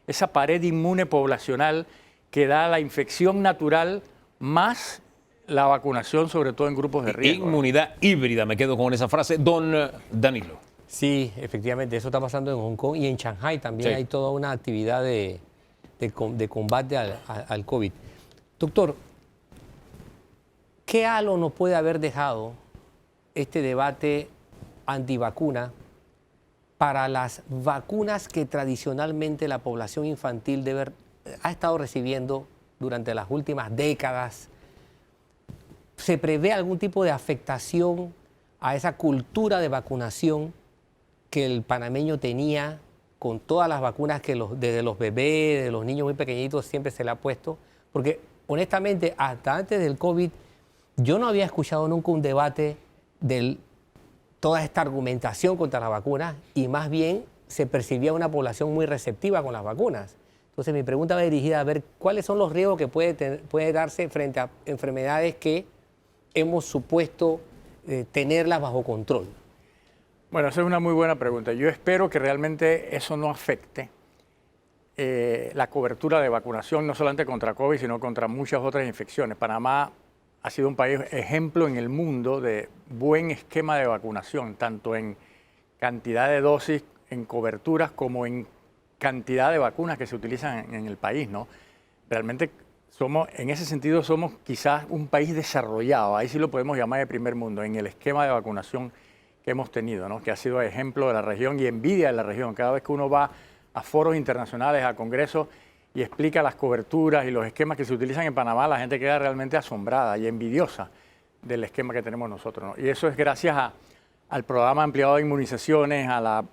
esa pared inmune poblacional que da la infección natural más la vacunación, sobre todo en grupos de riesgo. Inmunidad híbrida, me quedo con esa frase. Don Danilo. Sí, efectivamente, eso está pasando en Hong Kong y en Shanghái también Sí. hay toda una actividad de combate al COVID. Doctor, ¿qué halo nos puede haber dejado este debate antivacuna para las vacunas que tradicionalmente la población infantil ha estado recibiendo durante las últimas décadas? ¿Se prevé algún tipo de afectación a esa cultura de vacunación que el panameño tenía con todas las vacunas que desde los bebés, de los niños muy pequeñitos siempre se le ha puesto? Porque honestamente, hasta antes del COVID, yo no había escuchado nunca un debate de toda esta argumentación contra las vacunas y más bien se percibía una población muy receptiva con las vacunas. Entonces mi pregunta va dirigida a ver cuáles son los riesgos que puede darse frente a enfermedades que hemos supuesto tenerlas bajo control. Bueno, esa es una muy buena pregunta. Yo espero que realmente eso no afecte la cobertura de vacunación, no solamente contra COVID, sino contra muchas otras infecciones. Panamá ha sido un país ejemplo en el mundo de buen esquema de vacunación, tanto en cantidad de dosis, en coberturas, como en cantidad de vacunas que se utilizan en el país, ¿no? Realmente en ese sentido somos quizás un país desarrollado, ahí sí lo podemos llamar de primer mundo, en el esquema de vacunación que hemos tenido, ¿no? Que ha sido ejemplo de la región y envidia de la región. Cada vez que uno va a foros internacionales, a congresos y explica las coberturas y los esquemas que se utilizan en Panamá, la gente queda realmente asombrada y envidiosa del esquema que tenemos nosotros, ¿no? Y eso es gracias al programa ampliado de inmunizaciones, a las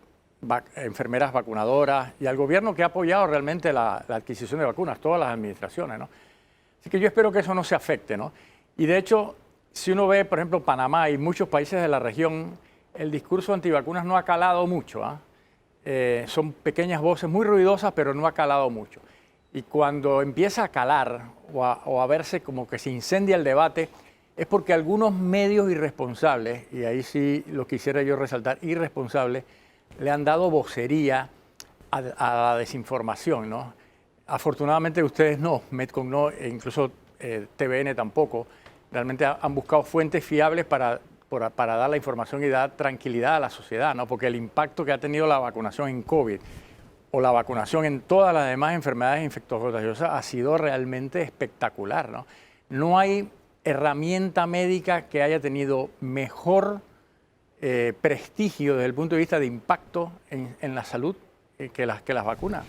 enfermeras vacunadoras y al gobierno que ha apoyado realmente la adquisición de vacunas, todas las administraciones, ¿no? Así que yo espero que eso no se afecte, ¿no? Y de hecho, si uno ve, por ejemplo, Panamá y muchos países de la región, el discurso antivacunas no ha calado mucho, ¿eh? Son pequeñas voces muy ruidosas, pero no ha calado mucho. Y cuando empieza a calar o a verse como que se incendia el debate, es porque algunos medios irresponsables, y ahí sí lo quisiera yo resaltar, irresponsables, le han dado vocería a la desinformación, ¿no? Afortunadamente ustedes no, Medcom no, e incluso TVN tampoco, realmente han buscado fuentes fiables para dar la información y dar tranquilidad a la sociedad, ¿no? Porque el impacto que ha tenido la vacunación en COVID o la vacunación en todas las demás enfermedades infectocontagiosas ha sido realmente espectacular, ¿no? No hay herramienta médica que haya tenido mejor prestigio desde el punto de vista de impacto en la salud que las vacunas.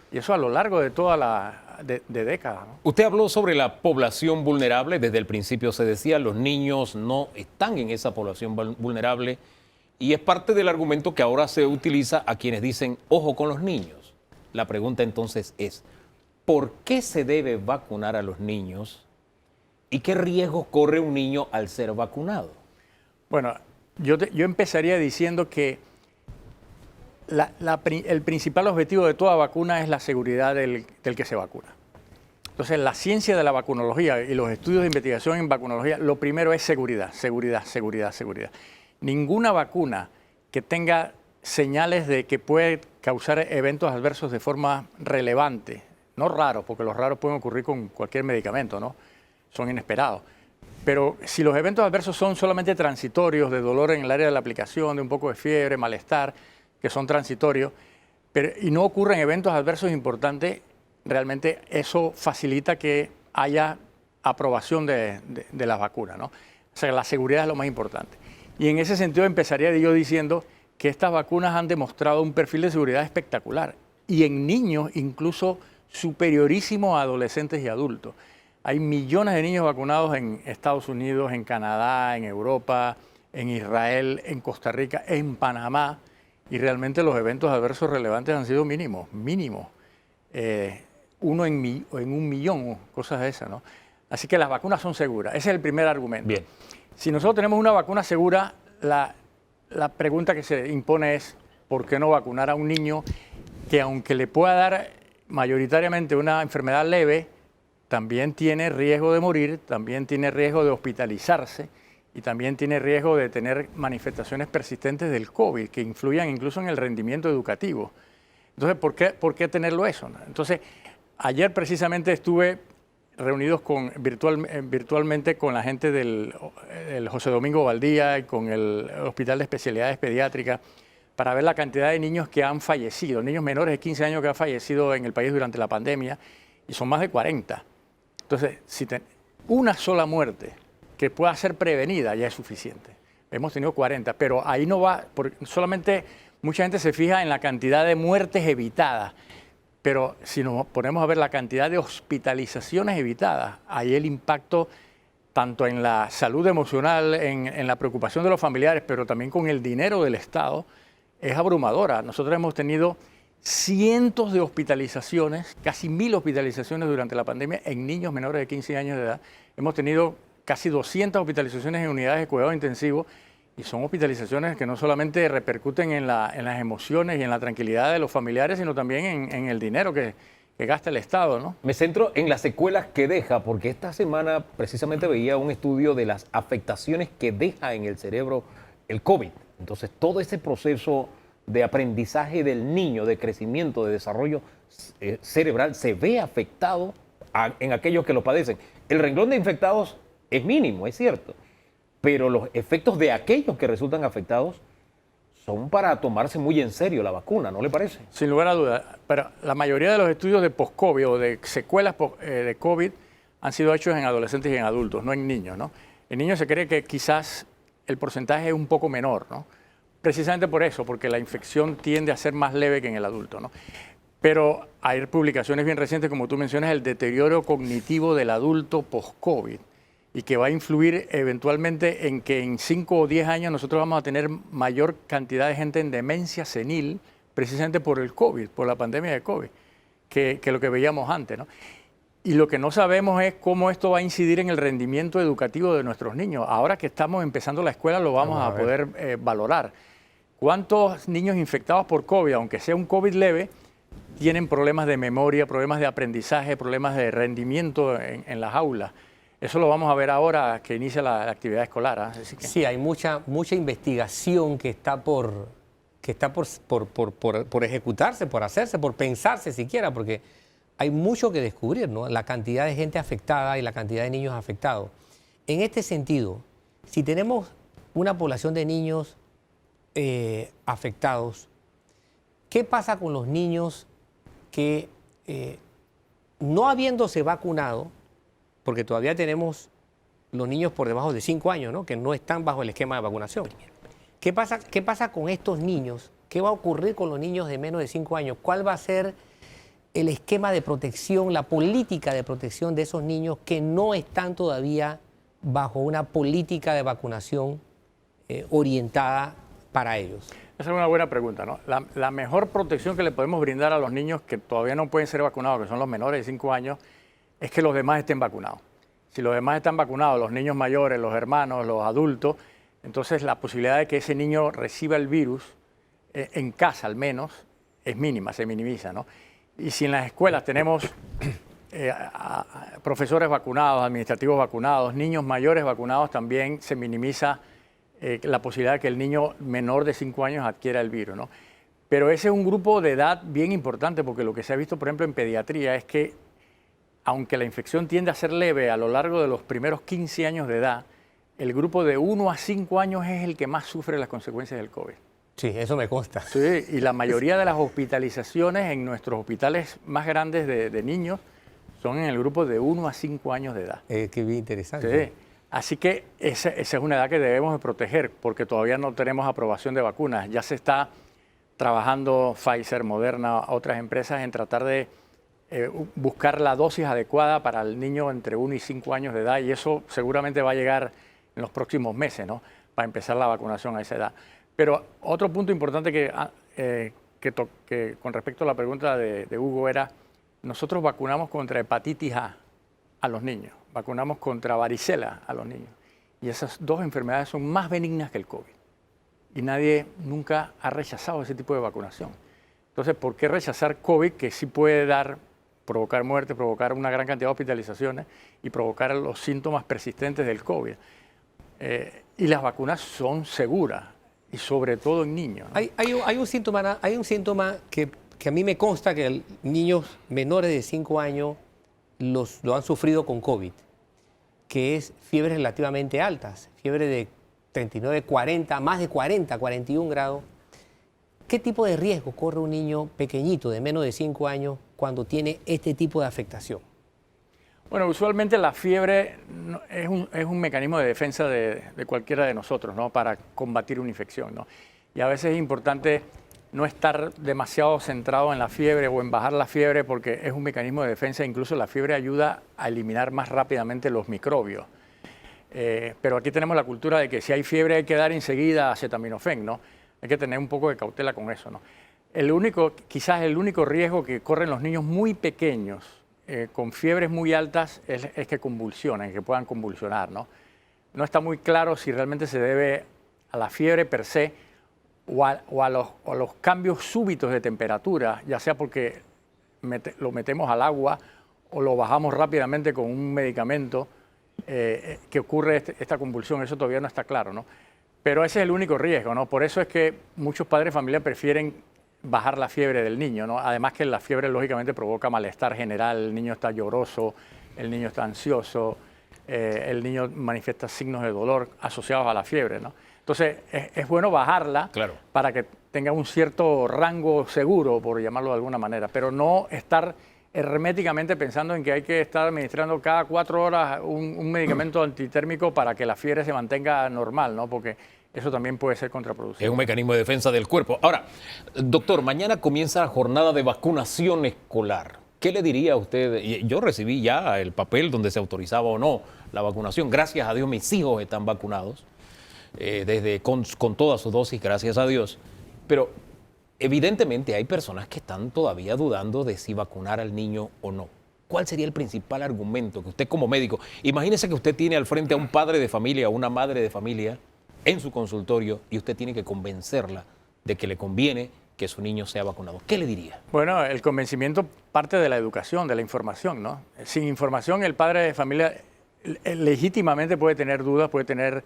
Y eso a lo largo de toda de décadas, ¿no? Usted habló sobre la población vulnerable. Desde el principio se decía, los niños no están en esa población vulnerable. Y es parte del argumento que ahora se utiliza a quienes dicen, ojo con los niños. La pregunta entonces es, ¿por qué se debe vacunar a los niños? ¿Y qué riesgos corre un niño al ser vacunado? Bueno, yo empezaría diciendo que el principal objetivo de toda vacuna es la seguridad del que se vacuna. Entonces, la ciencia de la vacunología y los estudios de investigación en vacunología, lo primero es seguridad, seguridad, seguridad, seguridad. Ninguna vacuna que tenga señales de que puede causar eventos adversos de forma relevante, no raros, porque los raros pueden ocurrir con cualquier medicamento, ¿no? Son inesperados. Pero si los eventos adversos son solamente transitorios, de dolor en el área de la aplicación, de un poco de fiebre, malestar, que son transitorios, y no ocurren eventos adversos importantes, realmente eso facilita que haya aprobación de las vacunas, ¿no? O sea, la seguridad es lo más importante. Y en ese sentido empezaría yo diciendo que estas vacunas han demostrado un perfil de seguridad espectacular y en niños incluso superiorísimo a adolescentes y adultos. Hay millones de niños vacunados en Estados Unidos, en Canadá, en Europa, en Israel, en Costa Rica, en Panamá, y realmente los eventos adversos relevantes han sido mínimos. Uno en un millón, cosas de esas, ¿no? Así que las vacunas son seguras. Ese es el primer argumento. Bien. Si nosotros tenemos una vacuna segura, la pregunta que se impone es ¿por qué no vacunar a un niño que aunque le pueda dar mayoritariamente una enfermedad leve, también tiene riesgo de morir, también tiene riesgo de hospitalizarse y también tiene riesgo de tener manifestaciones persistentes del COVID que influyan incluso en el rendimiento educativo? Entonces, ¿por qué tenerlo eso? Entonces, ayer precisamente estuve reunidos virtualmente con la gente del José Domingo Valdía y con el Hospital de Especialidades Pediátricas para ver la cantidad de niños que han fallecido, niños menores de 15 años que han fallecido en el país durante la pandemia, y son más de 40. Entonces, una sola muerte que pueda ser prevenida ya es suficiente. Hemos tenido 40, pero ahí no va, solamente mucha gente se fija en la cantidad de muertes evitadas, pero si nos ponemos a ver la cantidad de hospitalizaciones evitadas, ahí el impacto tanto en la salud emocional, en la preocupación de los familiares, pero también con el dinero del Estado, es abrumadora. Nosotros hemos tenido cientos de hospitalizaciones, casi 1000 hospitalizaciones durante la pandemia en niños menores de 15 años de edad. Hemos tenido casi 200 hospitalizaciones en unidades de cuidado intensivo, y son hospitalizaciones que no solamente repercuten en las emociones y en la tranquilidad de los familiares, sino también en el dinero que gasta el Estado, ¿no? Me centro en las secuelas que deja, porque esta semana precisamente veía un estudio de las afectaciones que deja en el cerebro el COVID. Entonces, todo ese proceso de aprendizaje del niño, de crecimiento, de desarrollo cerebral, se ve afectado en aquellos que lo padecen. El renglón de infectados es mínimo, es cierto, pero los efectos de aquellos que resultan afectados son para tomarse muy en serio la vacuna, ¿no le parece? Sin lugar a dudas, pero la mayoría de los estudios de post-COVID o de secuelas de COVID han sido hechos en adolescentes y en adultos, no en niños, ¿no? En niños se cree que quizás el porcentaje es un poco menor, ¿no? Precisamente por eso, porque la infección tiende a ser más leve que en el adulto, ¿no? Pero hay publicaciones bien recientes, como tú mencionas, el deterioro cognitivo del adulto post-COVID, y que va a influir eventualmente en que en 5 o 10 años nosotros vamos a tener mayor cantidad de gente en demencia senil, precisamente por el COVID, por la pandemia de COVID, que lo que veíamos antes, ¿no? Y lo que no sabemos es cómo esto va a incidir en el rendimiento educativo de nuestros niños. Ahora que estamos empezando la escuela lo vamos a poder valorar. ¿Cuántos niños infectados por COVID, aunque sea un COVID leve, tienen problemas de memoria, problemas de aprendizaje, problemas de rendimiento en las aulas? Eso lo vamos a ver ahora que inicia la actividad escolar, ¿eh? Así que... Sí, hay mucha investigación que está por ejecutarse, por hacerse, por pensarse siquiera, porque hay mucho que descubrir, ¿no? La cantidad de gente afectada y la cantidad de niños afectados. En este sentido, si tenemos una población de niños afectados, ¿qué pasa con los niños que no habiéndose vacunado, porque todavía tenemos los niños por debajo de 5 años, ¿no?, que no están bajo el esquema de vacunación? ¿Qué pasa con estos niños? ¿Qué va a ocurrir con los niños de menos de 5 años? ¿Cuál va a ser el esquema de protección, la política de protección de esos niños que no están todavía bajo una política de vacunación orientada para ellos? Esa es una buena pregunta, ¿no? La mejor protección que le podemos brindar a los niños que todavía no pueden ser vacunados, que son los menores de 5 años, es que los demás estén vacunados. Si los demás están vacunados, los niños mayores, los hermanos, los adultos, entonces la posibilidad de que ese niño reciba el virus en casa al menos es mínima, se minimiza, ¿no? Y si en las escuelas tenemos profesores vacunados, administrativos vacunados, niños mayores vacunados, también se minimiza la posibilidad de que el niño menor de 5 años adquiera el virus, ¿no? Pero ese es un grupo de edad bien importante, porque lo que se ha visto, por ejemplo, en pediatría es que aunque la infección tiende a ser leve a lo largo de los primeros 15 años de edad, el grupo de 1 a 5 años es el que más sufre las consecuencias del COVID. Sí, eso me consta. Sí, y la mayoría de las hospitalizaciones en nuestros hospitales más grandes de niños son en el grupo de 1 a 5 años de edad. Qué bien interesante. Sí. Así que esa es una edad que debemos de proteger porque todavía no tenemos aprobación de vacunas. Ya se está trabajando Pfizer, Moderna, otras empresas en tratar de buscar la dosis adecuada para el niño entre 1 y 5 años de edad y eso seguramente va a llegar en los próximos meses, ¿no? Para empezar la vacunación a esa edad. Pero otro punto importante que con respecto a la pregunta de Hugo era, nosotros vacunamos contra hepatitis a los niños, vacunamos contra varicela a los niños. Y esas dos enfermedades son más benignas que el COVID. Y nadie nunca ha rechazado ese tipo de vacunación. Entonces, ¿por qué rechazar COVID que sí puede provocar muerte, provocar una gran cantidad de hospitalizaciones y provocar los síntomas persistentes del COVID? Y las vacunas son seguras. Y sobre todo en niños, ¿no? Hay un síntoma que a mí me consta que niños menores de 5 años lo han sufrido con COVID, que es fiebres relativamente altas, fiebre de 39, 40, más de 40, 41 grados. ¿Qué tipo de riesgo corre un niño pequeñito de menos de 5 años cuando tiene este tipo de afectación? Bueno, usualmente la fiebre es un mecanismo de defensa de cualquiera de nosotros, ¿no? Para combatir una infección, ¿no? Y a veces es importante no estar demasiado centrado en la fiebre o en bajar la fiebre porque es un mecanismo de defensa. Incluso la fiebre ayuda a eliminar más rápidamente los microbios. Pero aquí tenemos la cultura de que si hay fiebre hay que dar enseguida acetaminofén, ¿no? Hay que tener un poco de cautela con eso, ¿no? Quizás el único riesgo que corren los niños muy pequeños con fiebres muy altas es que convulsionen, que puedan convulsionar, ¿no? No está muy claro si realmente se debe a la fiebre per se o a los cambios súbitos de temperatura, ya sea porque lo metemos al agua o lo bajamos rápidamente con un medicamento que ocurre esta convulsión. Eso todavía no está claro, ¿no? Pero ese es el único riesgo, ¿no? Por eso es que muchos padres de familia prefieren bajar la fiebre del niño, ¿no? Además que la fiebre lógicamente provoca malestar general, el niño está lloroso, el niño está ansioso, el niño manifiesta signos de dolor asociados a la fiebre, ¿no? Entonces es bueno bajarla para que tenga un cierto rango seguro, por llamarlo de alguna manera, pero no estar herméticamente pensando en que hay que estar administrando cada 4 horas un medicamento antitérmico para que la fiebre se mantenga normal, ¿no? Porque eso también puede ser contraproducente. Es un mecanismo de defensa del cuerpo. Ahora, doctor, mañana comienza la jornada de vacunación escolar. ¿Qué le diría a usted? Yo recibí ya el papel donde se autorizaba o no la vacunación. Gracias a Dios mis hijos están vacunados, con todas sus dosis, gracias a Dios. Pero evidentemente hay personas que están todavía dudando de si vacunar al niño o no. ¿Cuál sería el principal argumento que usted como médico, imagínese que usted tiene al frente a un padre de familia o una madre de familia en su consultorio y usted tiene que convencerla de que le conviene que su niño sea vacunado? ¿Qué le diría? Bueno, el convencimiento parte de la educación, de la información, ¿no? Sin información, el padre de familia legítimamente puede tener dudas, puede tener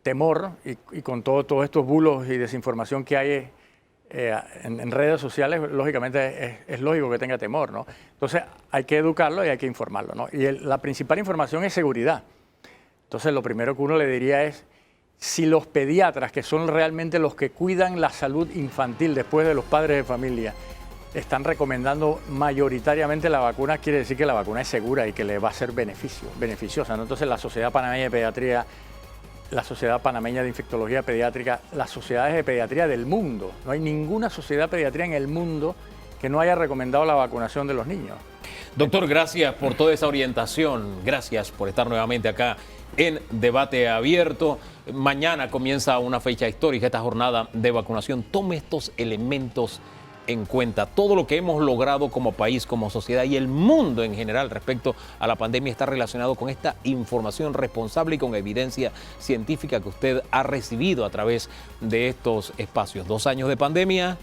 temor y con todos estos bulos y desinformación que hay en redes sociales, lógicamente es lógico que tenga temor, ¿no? Entonces hay que educarlo y hay que informarlo, ¿no? Y la principal información es seguridad. Entonces lo primero que uno le diría es, si los pediatras, que son realmente los que cuidan la salud infantil después de los padres de familia, están recomendando mayoritariamente la vacuna, quiere decir que la vacuna es segura y que le va a ser beneficiosa, ¿no? Entonces la Sociedad Panameña de Pediatría, la Sociedad Panameña de Infectología Pediátrica, las sociedades de pediatría del mundo, no hay ninguna sociedad de pediatría en el mundo que no haya recomendado la vacunación de los niños. Doctor, gracias por toda esa orientación, gracias por estar nuevamente acá en Debate Abierto. Mañana comienza una fecha histórica, esta jornada de vacunación. Tome estos elementos en cuenta. Todo lo que hemos logrado como país, como sociedad y el mundo en general respecto a la pandemia está relacionado con esta información responsable y con evidencia científica que usted ha recibido a través de estos espacios. 2 años de pandemia,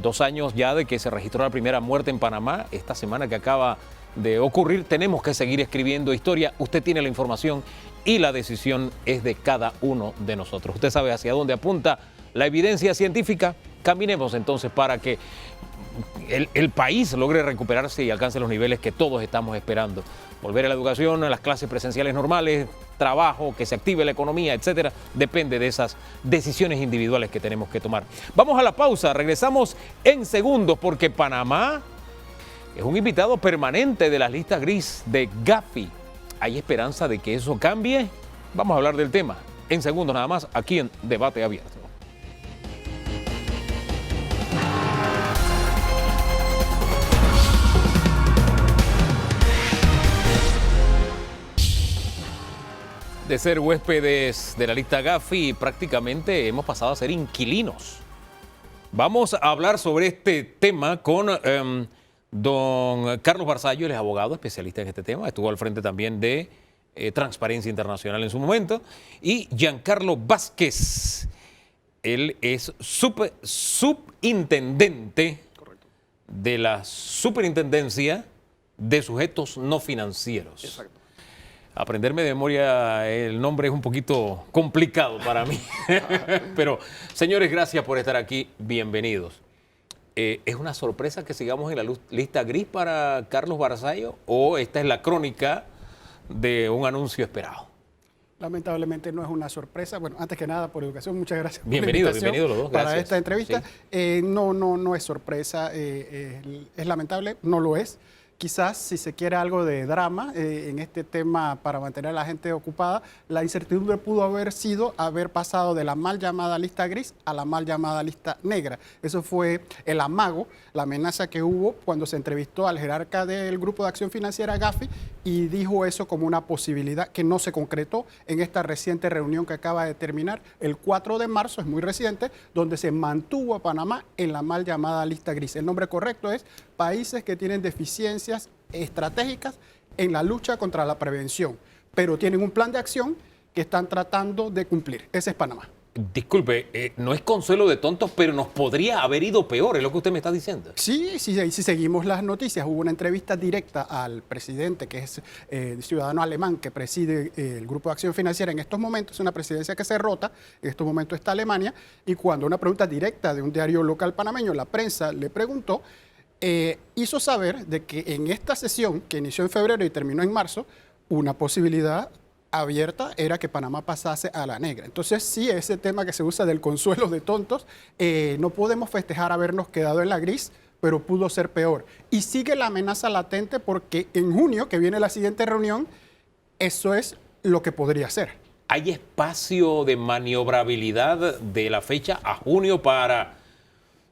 2 años ya de que se registró la primera muerte en Panamá. Esta semana que acaba de ocurrir, tenemos que seguir escribiendo historia. Usted tiene la información y la decisión es de cada uno de nosotros. Usted sabe hacia dónde apunta la evidencia científica. Caminemos entonces para que el país logre recuperarse y alcance los niveles que todos estamos esperando. Volver a la educación, a las clases presenciales normales, trabajo, que se active la economía, etcétera, depende de esas decisiones individuales que tenemos que tomar. Vamos a la pausa, regresamos en segundos porque Panamá es un invitado permanente de las listas gris de Gafi. ¿Hay esperanza de que eso cambie? Vamos a hablar del tema en segundos nada más aquí en Debate Abierto. De ser huéspedes de la lista Gafi, prácticamente hemos pasado a ser inquilinos. Vamos a hablar sobre este tema con don Carlos Barzallo, él es abogado, especialista en este tema, estuvo al frente también de Transparencia Internacional en su momento, y Giancarlo Vázquez, él es subintendente de la Superintendencia de Sujetos No Financieros. Exacto. Aprenderme de memoria el nombre es un poquito complicado para mí. Pero, señores, gracias por estar aquí. Bienvenidos. ¿Es una sorpresa que sigamos en la lista gris para Carlos Barzallo o esta es la crónica de un anuncio esperado? Lamentablemente no es una sorpresa. Bueno, antes que nada, por educación, muchas gracias por Bienvenidos la invitación los dos. Gracias. para esta entrevista. Sí. No es sorpresa. Es lamentable, no lo es. Quizás si se quiere algo de drama en este tema para mantener a la gente ocupada, la incertidumbre pudo haber sido haber pasado de la mal llamada lista gris a la mal llamada lista negra. Eso fue el amago, la amenaza que hubo cuando se entrevistó al jerarca del Grupo de Acción Financiera Gafi y dijo eso como una posibilidad que no se concretó en esta reciente reunión que acaba de terminar el 4 de marzo, es muy reciente, donde se mantuvo a Panamá en la mal llamada lista gris. El nombre correcto es países que tienen deficiencias estratégicas en la lucha contra la prevención, pero tienen un plan de acción que están tratando de cumplir. Ese es Panamá. Disculpe, no es consuelo de tontos, pero nos podría haber ido peor, es lo que usted me está diciendo. Sí, si seguimos las noticias, hubo una entrevista directa al presidente, que es ciudadano alemán, que preside el Grupo de Acción Financiera en estos momentos, es una presidencia que se rota, en estos momentos está Alemania, y cuando una pregunta directa de un diario local panameño, la prensa le preguntó, hizo saber de que en esta sesión, que inició en febrero y terminó en marzo, una posibilidad abierta era que Panamá pasase a la negra. Entonces sí, ese tema que se usa del consuelo de tontos, no podemos festejar habernos quedado en la gris, pero pudo ser peor. Y sigue la amenaza latente porque en junio, que viene la siguiente reunión, eso es lo que podría ser. ¿Hay espacio de maniobrabilidad de la fecha a junio para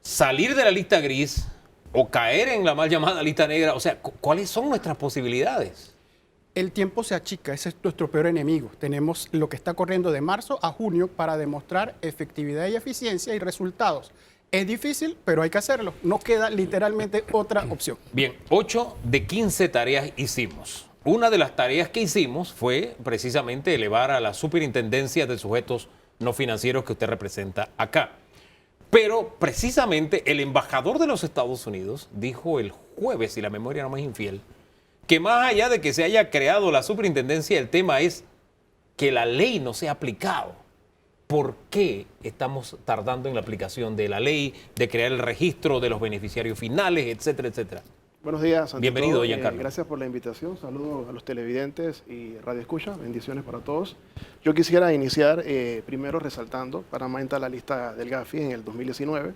salir de la lista gris o caer en la mal llamada lista negra? O sea, ¿cuáles son nuestras posibilidades? El tiempo se achica, ese es nuestro peor enemigo. Tenemos lo que está corriendo de marzo a junio para demostrar efectividad y eficiencia y resultados. Es difícil, pero hay que hacerlo. No queda literalmente otra opción. Bien, 8 de 15 tareas hicimos. Una de las tareas que hicimos fue precisamente elevar a la Superintendencia de Sujetos No Financieros que usted representa acá. Pero precisamente el embajador de los Estados Unidos dijo el jueves, si la memoria no me es infiel, que más allá de que se haya creado la superintendencia, el tema es que la ley no se ha aplicado. ¿Por qué estamos tardando en la aplicación de la ley, de crear el registro de los beneficiarios finales, etcétera, etcétera? Buenos días. Bienvenido, Giancarlo. Gracias por la invitación. Saludos a los televidentes y Radio Escucha. Bendiciones para todos. Yo quisiera iniciar primero resaltando, Panamá entra a la lista del Gafi en el 2019,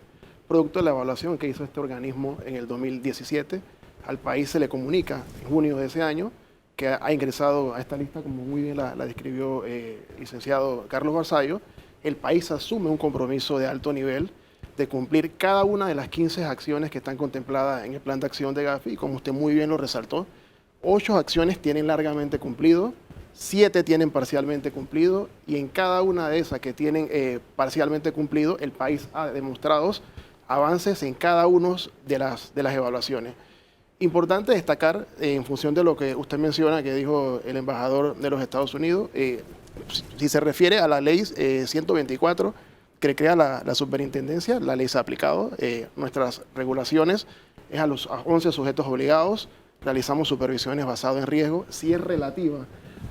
producto de la evaluación que hizo este organismo en el 2017. Al país se le comunica en junio de ese año que ha ingresado a esta lista, como muy bien la describió el licenciado Carlos Barzallo. El país asume un compromiso de alto nivel de cumplir cada una de las 15 acciones que están contempladas en el plan de acción de Gafi, y como usted muy bien lo resaltó, 8 acciones tienen largamente cumplido, 7 tienen parcialmente cumplido, y en cada una de esas que tienen parcialmente cumplido, el país ha demostrado avances en cada una de las evaluaciones. Importante destacar, en función de lo que usted menciona, que dijo el embajador de los Estados Unidos, si se refiere a la ley 124, que crea la superintendencia, la ley se ha aplicado. Nuestras regulaciones es a 11 sujetos obligados, realizamos supervisiones basadas en riesgo. Si es relativa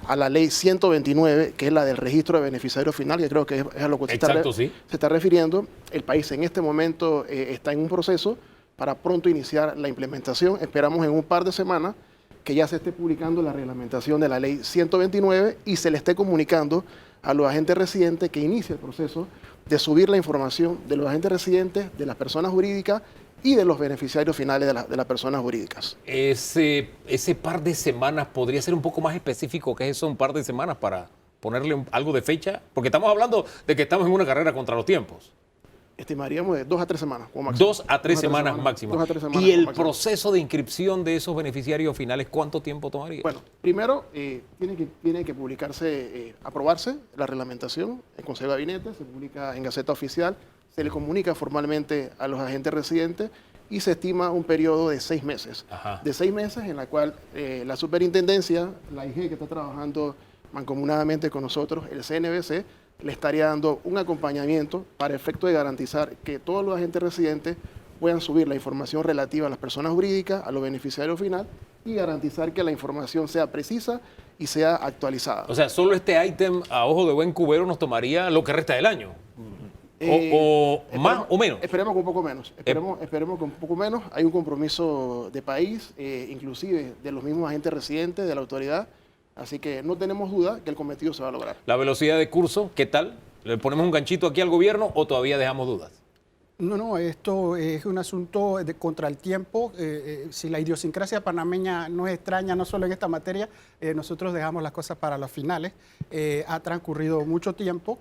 a la ley 129, que es la del registro de beneficiario final, que creo que es a lo que usted se está refiriendo, el país en este momento está en un proceso para pronto iniciar la implementación. Esperamos en un par de semanas que ya se esté publicando la reglamentación de la ley 129 y se le esté comunicando a los agentes residentes que inicie el proceso de subir la información de los agentes residentes, de las personas jurídicas y de los beneficiarios finales de las personas jurídicas. Ese par de semanas podría ser un poco más específico que eso, un par de semanas para ponerle algo de fecha, porque estamos hablando de que estamos en una carrera contra los tiempos. Estimaríamos de 2 a 3 semanas como máximo. 2 a 3 semanas máximo. 2 a 3 semanas ¿Y el como máximo. proceso de inscripción de esos beneficiarios finales cuánto tiempo tomaría? Bueno, primero tiene que publicarse, aprobarse la reglamentación en Consejo de Gabinete, se publica en Gaceta Oficial, se le comunica formalmente a los agentes residentes y se estima un periodo de 6 meses. Ajá. De 6 meses en la cual la superintendencia, la IG que está trabajando mancomunadamente con nosotros, el CNBC, le estaría dando un acompañamiento para efecto de garantizar que todos los agentes residentes puedan subir la información relativa a las personas jurídicas, a los beneficiarios final y garantizar que la información sea precisa y sea actualizada. O sea, solo este ítem a ojo de buen cubero nos tomaría lo que resta del año. O más o menos. Esperemos que un poco menos. Esperemos que un poco menos. Hay un compromiso de país, inclusive de los mismos agentes residentes, de la autoridad. Así que no tenemos duda que el cometido se va a lograr. La velocidad de curso, ¿qué tal? ¿Le ponemos un ganchito aquí al gobierno o todavía dejamos dudas? No, esto es un asunto contra el tiempo. Si la idiosincrasia panameña nos extraña, no solo en esta materia, nosotros dejamos las cosas para los finales. Ha transcurrido mucho tiempo,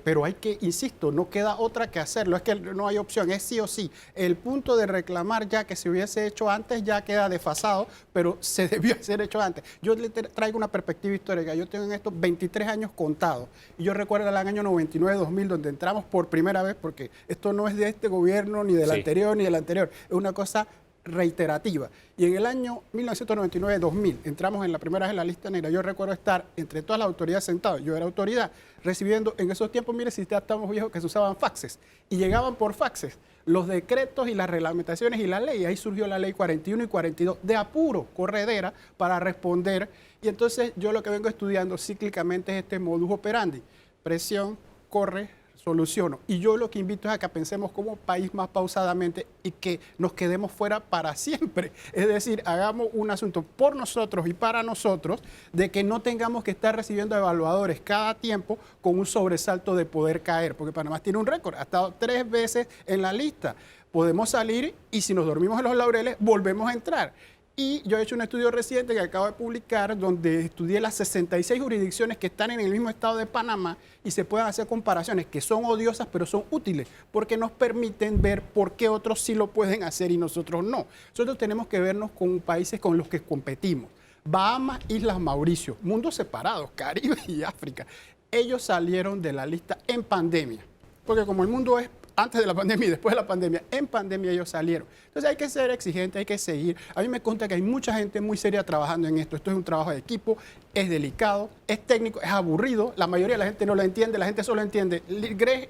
pero hay que, insisto, no queda otra que hacerlo. Es que no hay opción, es sí o sí. El punto de reclamar ya que se hubiese hecho antes ya queda desfasado, pero se debió haber hecho antes. Yo le traigo una perspectiva histórica. Yo tengo en estos 23 años contados. Y yo recuerdo el año 99-2000, donde entramos por primera vez, porque esto no es de este gobierno, ni del anterior, ni del anterior. Es una cosa reiterativa. Y en el año 1999-2000 entramos en la primera vez en la lista negra. Yo recuerdo estar entre todas las autoridades sentados, yo era autoridad, recibiendo en esos tiempos, mire si ya estamos viejos, que se usaban faxes. Y llegaban por faxes los decretos y las reglamentaciones y la ley. Ahí surgió la ley 41 y 42 de apuro, corredera, para responder. Y entonces yo lo que vengo estudiando cíclicamente es este modus operandi. Presión, corre, soluciono. Y yo lo que invito es a que pensemos como país más pausadamente y que nos quedemos fuera para siempre. Es decir, hagamos un asunto por nosotros y para nosotros de que no tengamos que estar recibiendo evaluadores cada tiempo con un sobresalto de poder caer, porque Panamá tiene un récord, ha estado 3 veces en la lista. Podemos salir y si nos dormimos en los laureles, volvemos a entrar. Y yo he hecho un estudio reciente que acabo de publicar donde estudié las 66 jurisdicciones que están en el mismo estado de Panamá y se pueden hacer comparaciones que son odiosas pero son útiles porque nos permiten ver por qué otros sí lo pueden hacer y nosotros no. Nosotros tenemos que vernos con países con los que competimos. Bahamas, Islas Mauricio, mundos separados, Caribe y África. Ellos salieron de la lista en pandemia, porque como el mundo es antes de la pandemia y después de la pandemia, en pandemia ellos salieron. Entonces hay que ser exigente, hay que seguir. A mí me consta que hay mucha gente muy seria trabajando en esto. Esto es un trabajo de equipo, es delicado, es técnico, es aburrido. La mayoría de la gente no lo entiende, la gente solo entiende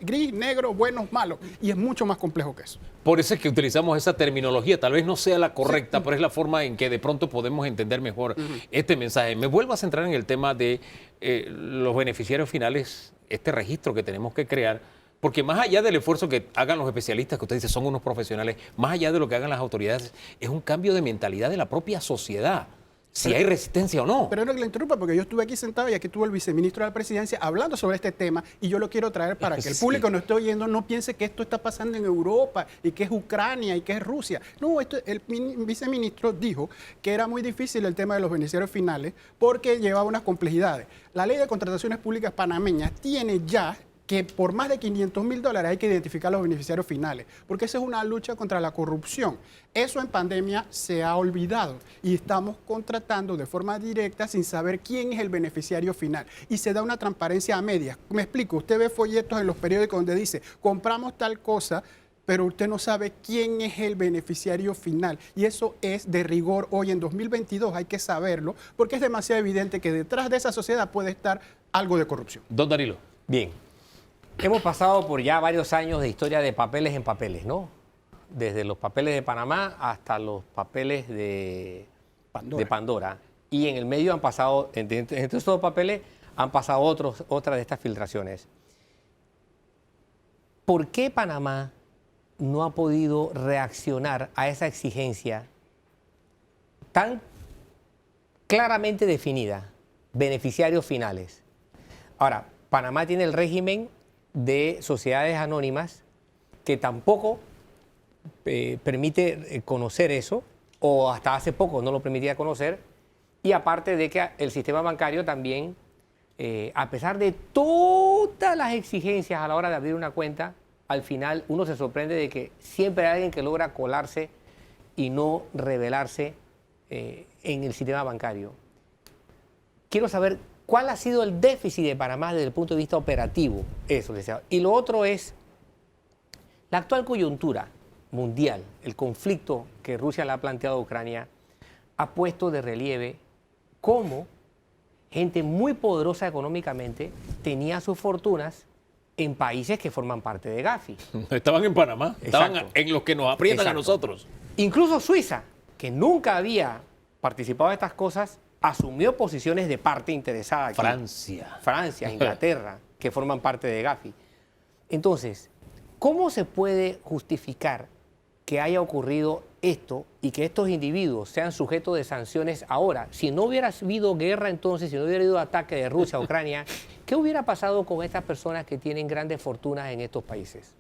gris, negro, buenos, malos. Y es mucho más complejo que eso. Por eso es que utilizamos esa terminología. Tal vez no sea la correcta, pero es la forma en que de pronto podemos entender mejor este mensaje. Me vuelvo a centrar en el tema de los beneficiarios finales, este registro que tenemos que crear. Porque más allá del esfuerzo que hagan los especialistas, que usted dice son unos profesionales, más allá de lo que hagan las autoridades, es un cambio de mentalidad de la propia sociedad, si hay resistencia o no. Pero no que le interrumpa, porque yo estuve aquí sentado y aquí estuvo el viceministro de la Presidencia hablando sobre este tema y yo lo quiero traer para que el público no esté oyendo, no piense que esto está pasando en Europa y que es Ucrania y que es Rusia. No, el viceministro dijo que era muy difícil el tema de los beneficiarios finales porque llevaba unas complejidades. La ley de contrataciones públicas panameñas tiene ya que por más de $500,000 hay que identificar a los beneficiarios finales, porque esa es una lucha contra la corrupción. Eso en pandemia se ha olvidado y estamos contratando de forma directa sin saber quién es el beneficiario final y se da una transparencia a medias. Me explico, usted ve folletos en los periódicos donde dice, compramos tal cosa, pero usted no sabe quién es el beneficiario final. Y eso es de rigor hoy en 2022, hay que saberlo, porque es demasiado evidente que detrás de esa sociedad puede estar algo de corrupción. Don Danilo. Bien. Hemos pasado por ya varios años de historia de papeles en papeles, ¿no? Desde los papeles de Panamá hasta los papeles de Pandora. Y en el medio han pasado, entre estos papeles, han pasado otras de estas filtraciones. ¿Por qué Panamá no ha podido reaccionar a esa exigencia tan claramente definida, beneficiarios finales. Ahora, Panamá tiene el régimen de sociedades anónimas que tampoco permite conocer eso, o hasta hace poco no lo permitía conocer, y aparte de que el sistema bancario también, a pesar de todas las exigencias a la hora de abrir una cuenta, al final uno se sorprende de que siempre hay alguien que logra colarse y no revelarse en el sistema bancario. Quiero saber cuál ha sido el déficit de Panamá desde el punto de vista operativo. Eso, licenciado. Y lo otro es la actual coyuntura mundial, el conflicto que Rusia le ha planteado a Ucrania, ha puesto de relieve cómo gente muy poderosa económicamente tenía sus fortunas en países que forman parte de Gafi. Estaban en Panamá, estaban Exacto. en los que nos aprietan a Exacto. nosotros. Incluso Suiza, que nunca había participado de estas cosas, asumió posiciones de parte interesada aquí. Francia, Inglaterra, que forman parte de Gafi. Entonces, ¿cómo se puede justificar que haya ocurrido esto y que estos individuos sean sujetos de sanciones ahora? Si no hubiera habido guerra entonces, si no hubiera habido ataque de Rusia a Ucrania, ¿qué hubiera pasado con estas personas que tienen grandes fortunas en estos países?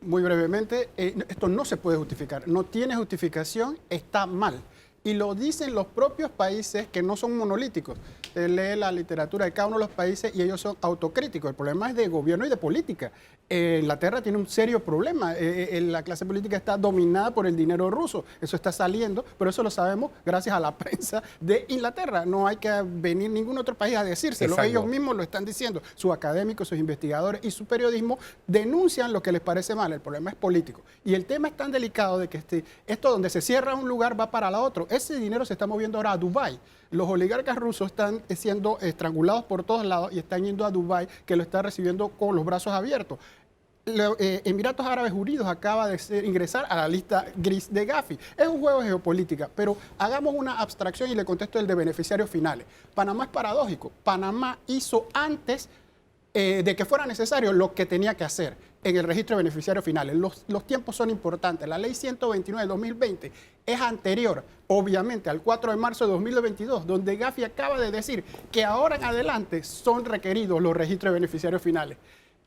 Muy brevemente, esto no se puede justificar. No tiene justificación, está mal. Y lo dicen los propios países que no son monolíticos. Usted lee la literatura de cada uno de los países y ellos son autocríticos. El problema es de gobierno y de política. Inglaterra tiene un serio problema. La clase política está dominada por el dinero ruso. Eso está saliendo, pero eso lo sabemos gracias a la prensa de Inglaterra. No hay que venir ningún otro país a decírselo. Exacto. Ellos mismos lo están diciendo. Sus académicos, sus investigadores y su periodismo denuncian lo que les parece mal. El problema es político. Y el tema es tan delicado de que esto donde se cierra un lugar va para el otro. Ese dinero se está moviendo ahora a Dubái. Los oligarcas rusos están siendo estrangulados por todos lados y están yendo a Dubái, que lo está recibiendo con los brazos abiertos. Emiratos Árabes Unidos acaba de ingresar a la lista gris de Gafi. Es un juego de geopolítica, pero hagamos una abstracción y le contesto el de beneficiarios finales. Panamá es paradójico. Panamá hizo antes de que fuera necesario lo que tenía que hacer en el registro de beneficiarios finales. Los tiempos son importantes. La ley 129 de 2020 es anterior, obviamente, al 4 de marzo de 2022, donde Gafi acaba de decir que ahora en adelante son requeridos los registros de beneficiarios finales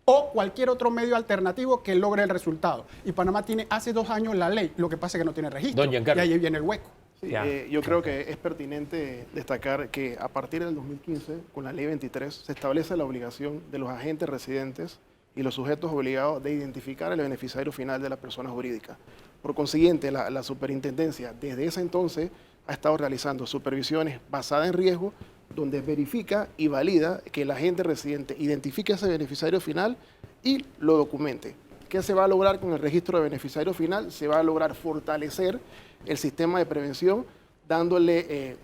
o cualquier otro medio alternativo que logre el resultado. Y Panamá tiene hace 2 años la ley, lo que pasa es que no tiene registro. Don Giancarlo. Y ahí viene el hueco. Sí, yo creo que es pertinente destacar que a partir del 2015, con la ley 23, se establece la obligación de los agentes residentes y los sujetos obligados de identificar el beneficiario final de la persona jurídica. Por consiguiente, la superintendencia desde ese entonces ha estado realizando supervisiones basadas en riesgo, donde verifica y valida que el agente residente identifique ese beneficiario final y lo documente. ¿Qué se va a lograr con el registro de beneficiario final? Se va a lograr fortalecer el sistema de prevención, dándole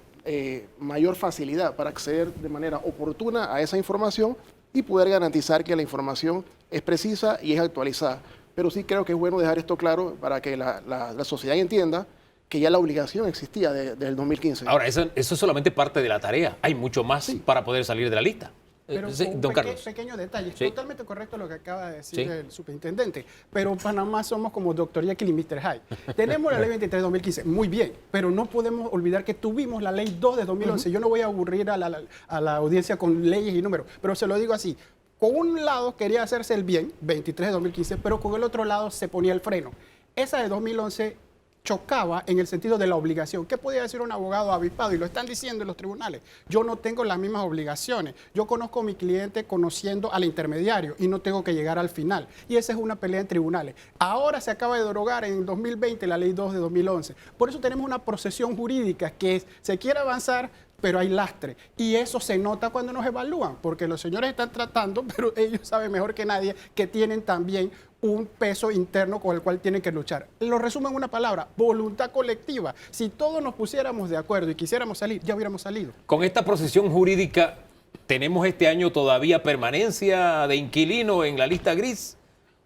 mayor facilidad para acceder de manera oportuna a esa información y poder garantizar que la información es precisa y es actualizada. Pero sí creo que es bueno dejar esto claro para que la sociedad entienda que ya la obligación existía desde el 2015. Ahora, eso es solamente parte de la tarea. Hay mucho más para poder salir de la lista. Pero Sí, con un don Carlos. pequeño detalle, es Sí. totalmente correcto lo que acaba de decir Sí. el superintendente, pero Panamá somos como Dr. Jekyll y Mr. Hyde. Tenemos la ley 23 de 2015, muy bien, pero no podemos olvidar que tuvimos la ley 2 de 2011. Yo no voy a aburrir a la audiencia con leyes y números, pero se lo digo así. Con un lado quería hacerse el bien, 23 de 2015, pero con el otro lado se ponía el freno. Esa de 2011 chocaba en el sentido de la obligación. ¿Qué podía decir un abogado avispado? Y lo están diciendo en los tribunales. Yo no tengo las mismas obligaciones. Yo conozco a mi cliente conociendo al intermediario y no tengo que llegar al final. Y esa es una pelea en tribunales. Ahora se acaba de derogar en 2020 la ley 2 de 2011. Por eso tenemos una procesión jurídica que se quiere avanzar, pero hay lastre. Y eso se nota cuando nos evalúan, porque los señores están tratando, pero ellos saben mejor que nadie que tienen también un peso interno con el cual tienen que luchar. Lo resumo en una palabra: voluntad colectiva. Si todos nos pusiéramos de acuerdo y quisiéramos salir, ya hubiéramos salido. Con esta procesión jurídica, ¿tenemos este año todavía permanencia de inquilino en la lista gris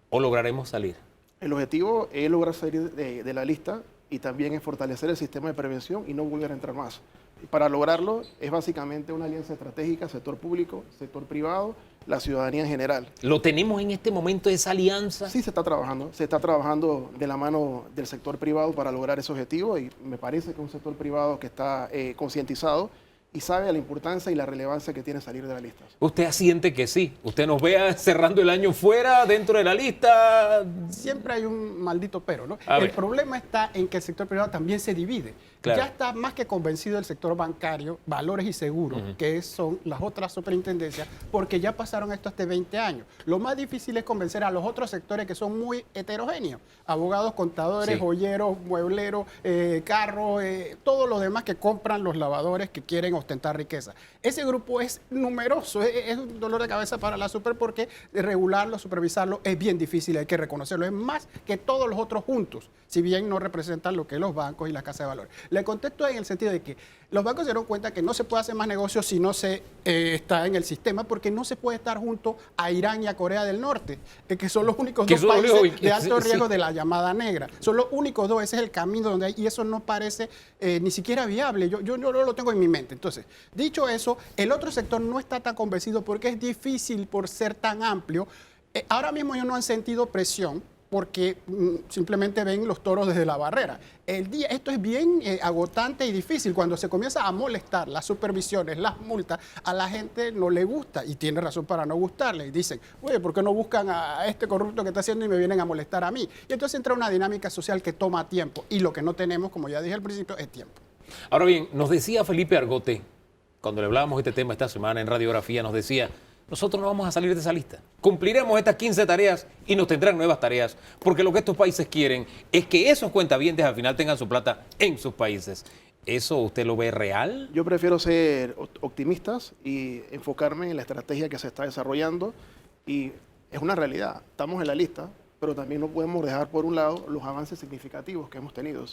o lograremos salir? El objetivo es lograr salir de la lista y también es fortalecer el sistema de prevención y no volver a entrar más. Y para lograrlo es básicamente una alianza estratégica, sector público, sector privado la ciudadanía en general. ¿Lo tenemos en este momento esa alianza? Sí, se está trabajando de la mano del sector privado para lograr ese objetivo y me parece que es un sector privado que está concientizado y sabe la importancia y la relevancia que tiene salir de la lista. ¿Usted asiente que sí? ¿Usted nos vea cerrando el año fuera, dentro de la lista? Siempre hay un maldito pero, ¿no? A El ver. problema está en que el sector privado también se divide. Claro. Ya está más que convencido el sector bancario, valores y seguros, que son las otras superintendencias, porque ya pasaron esto hace 20 años. Lo más difícil es convencer a los otros sectores que son muy heterogéneos. Abogados, contadores, Sí. joyeros, muebleros, carros, todo lo demás que compran los lavadores que quieren ostentar riqueza. Ese grupo es numeroso, es un dolor de cabeza para la super porque regularlo, supervisarlo es bien difícil, hay que reconocerlo. Es más que todos los otros juntos, si bien no representan lo que los bancos y las casas de valores. Le contesto en el sentido de que los bancos se dieron cuenta que no se puede hacer más negocios si no se está en el sistema, porque no se puede estar junto a Irán y a Corea del Norte, que son los únicos Que dos son los países únicos, de alto sí. riesgo de la llamada negra. Son los únicos dos, ese es el camino donde hay, y eso no parece ni siquiera viable. Yo no lo tengo en mi mente. Entonces, dicho eso, el otro sector no está tan convencido porque es difícil por ser tan amplio. Ahora mismo ellos no han sentido presión porque simplemente ven los toros desde la barrera. Esto es bien agotante y difícil. Cuando se comienza a molestar las supervisiones, las multas, a la gente no le gusta y tiene razón para no gustarle. Y dicen, oye, ¿por qué no buscan a este corrupto que está haciendo y me vienen a molestar a mí? Y entonces entra una dinámica social que toma tiempo. Y lo que no tenemos, como ya dije al principio, es tiempo. Ahora bien, nos decía Felipe Argote, cuando le hablábamos de este tema esta semana en Radiografía, nos decía, nosotros no vamos a salir de esa lista. Cumpliremos estas 15 tareas y nos tendrán nuevas tareas, porque lo que estos países quieren es que esos cuentavientes al final tengan su plata en sus países. ¿Eso usted lo ve real? Yo prefiero ser optimistas y enfocarme en la estrategia que se está desarrollando y es una realidad. Estamos en la lista, pero también no podemos dejar por un lado los avances significativos que hemos tenido.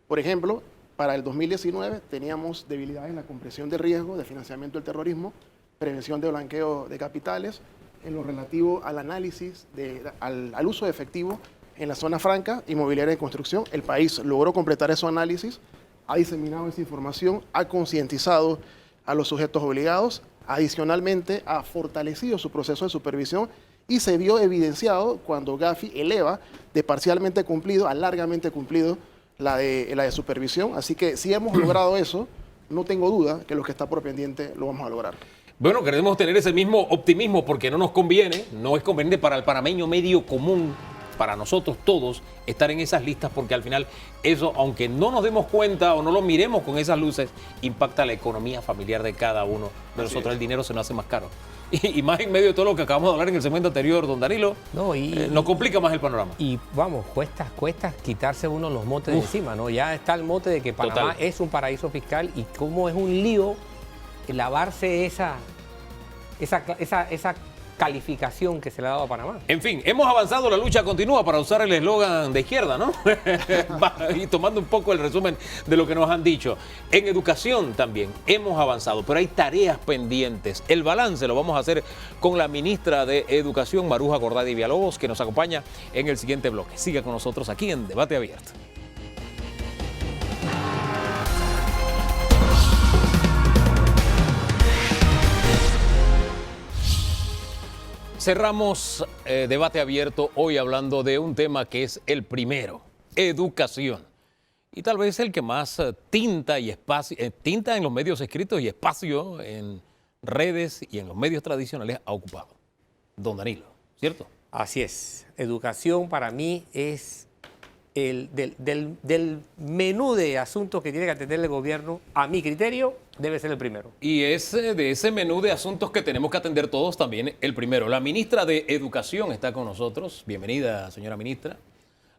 Por ejemplo, para el 2019 teníamos debilidades en la comprensión de riesgo, de financiamiento del terrorismo, prevención de blanqueo de capitales, en lo relativo al análisis, al uso de efectivo en la zona franca, inmobiliaria y construcción. El país logró completar ese análisis, ha diseminado esa información, ha concientizado a los sujetos obligados, adicionalmente ha fortalecido su proceso de supervisión y se vio evidenciado cuando Gafi eleva de parcialmente cumplido a largamente cumplido la de supervisión. Así que si hemos logrado eso, no tengo duda que lo que está por pendiente lo vamos a lograr. Bueno, queremos tener ese mismo optimismo porque no nos conviene, no es conveniente para el panameño medio común, para nosotros todos, estar en esas listas porque al final eso, aunque no nos demos cuenta o no lo miremos con esas luces, impacta la economía familiar de cada uno de nosotros. El dinero se nos hace más caro. Y más en medio de todo lo que acabamos de hablar en el segmento anterior, don Danilo, nos complica más el panorama. Y vamos, cuesta quitarse uno los motes de encima, ¿no? Ya está el mote de que Panamá Total. es un paraíso fiscal y cómo es un lío lavarse esa calificación que se le ha dado a Panamá. En fin, hemos avanzado, la lucha continúa, para usar el eslogan de izquierda, ¿no? Y tomando un poco el resumen de lo que nos han dicho. En educación también hemos avanzado, pero hay tareas pendientes. El balance lo vamos a hacer con la ministra de Educación, Maruja Gordadi Villalobos, que nos acompaña en el siguiente bloque. Siga con nosotros aquí en Debate Abierto. Cerramos Debate Abierto hoy hablando de un tema que es el primero, educación. Y tal vez el que más tinta en los medios escritos y espacio en redes y en los medios tradicionales ha ocupado. Don Danilo, ¿cierto? Así es. Educación para mí es del menú de asuntos que tiene que atender el gobierno, a mi criterio, debe ser el primero. Y es de ese menú de asuntos que tenemos que atender todos también el primero. La ministra de Educación está con nosotros. Bienvenida, señora ministra.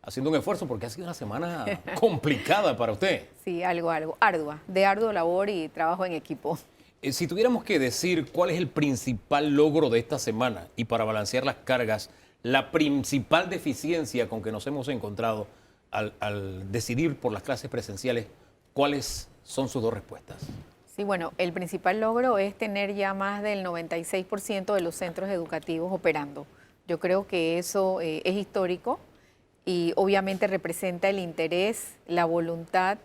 Haciendo un esfuerzo porque ha sido una semana complicada para usted. Sí, algo ardua, de ardua labor y trabajo en equipo. Si tuviéramos que decir cuál es el principal logro de esta semana y para balancear las cargas, la principal deficiencia con que nos hemos encontrado al decidir por las clases presenciales, ¿cuáles son sus dos respuestas? Sí, bueno, el principal logro es tener ya más del 96% de los centros educativos operando. Yo creo que eso es histórico y obviamente representa el interés, la voluntad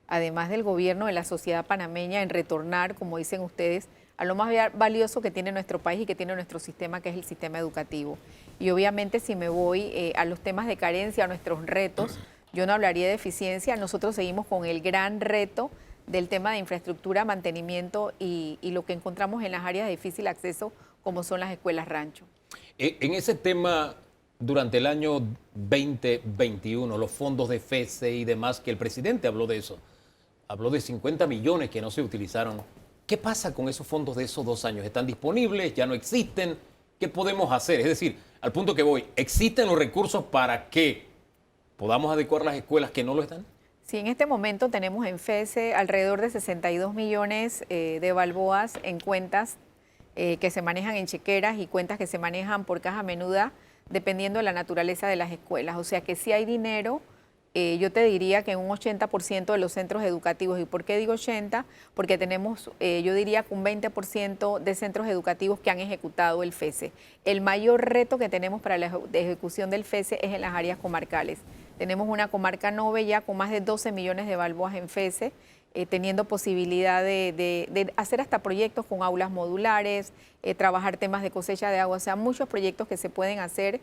además del gobierno, de la sociedad panameña, en retornar, como dicen ustedes, a lo más valioso que tiene nuestro país y que tiene nuestro sistema, que es el sistema educativo. Y obviamente si me voy a los temas de carencia, a nuestros retos, yo no hablaría de eficiencia, nosotros seguimos con el gran reto del tema de infraestructura, mantenimiento y lo que encontramos en las áreas de difícil acceso, como son las escuelas rancho. En ese tema, durante el año 2021, los fondos de FESE y demás, que el presidente habló de eso, habló de 50 millones que no se utilizaron. ¿Qué pasa con esos fondos de esos 2 años? ¿Están disponibles? ¿Ya no existen? ¿Qué podemos hacer? Es decir, al punto que voy, ¿existen los recursos para que podamos adecuar las escuelas que no lo están? Sí, en este momento tenemos en FESE alrededor de 62 millones de balboas en cuentas que se manejan en chequeras y cuentas que se manejan por caja menuda, dependiendo de la naturaleza de las escuelas. O sea que sí hay dinero. Yo te diría que en un 80% de los centros educativos. ¿Y por qué digo 80? Porque tenemos, yo diría que un 20% de centros educativos que han ejecutado el FESE. El mayor reto que tenemos para la ejecución del FESE es en las áreas comarcales. Tenemos una comarca 9 ya con más de 12 millones de balboas en FESE, teniendo posibilidad de hacer hasta proyectos con aulas modulares, trabajar temas de cosecha de agua, o sea, muchos proyectos que se pueden hacer.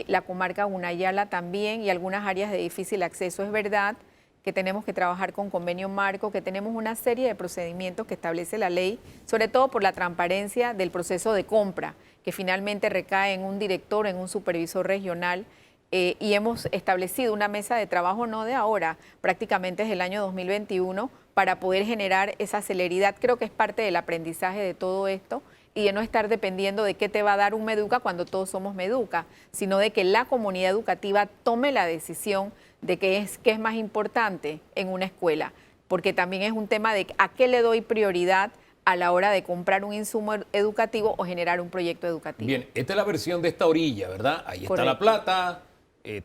La comarca Gunayala también y algunas áreas de difícil acceso. Es verdad que tenemos que trabajar con convenio marco, que tenemos una serie de procedimientos que establece la ley, sobre todo por la transparencia del proceso de compra, que finalmente recae en un director, en un supervisor regional, y hemos establecido una mesa de trabajo no de ahora, prácticamente desde el año 2021, para poder generar esa celeridad. Creo que es parte del aprendizaje de todo esto, y de no estar dependiendo de qué te va a dar un Meduca cuando todos somos Meduca, sino de que la comunidad educativa tome la decisión de qué es más importante en una escuela, porque también es un tema de a qué le doy prioridad a la hora de comprar un insumo educativo o generar un proyecto educativo. Bien, esta es la versión de esta orilla, ¿verdad? Ahí está la Correcto. plata,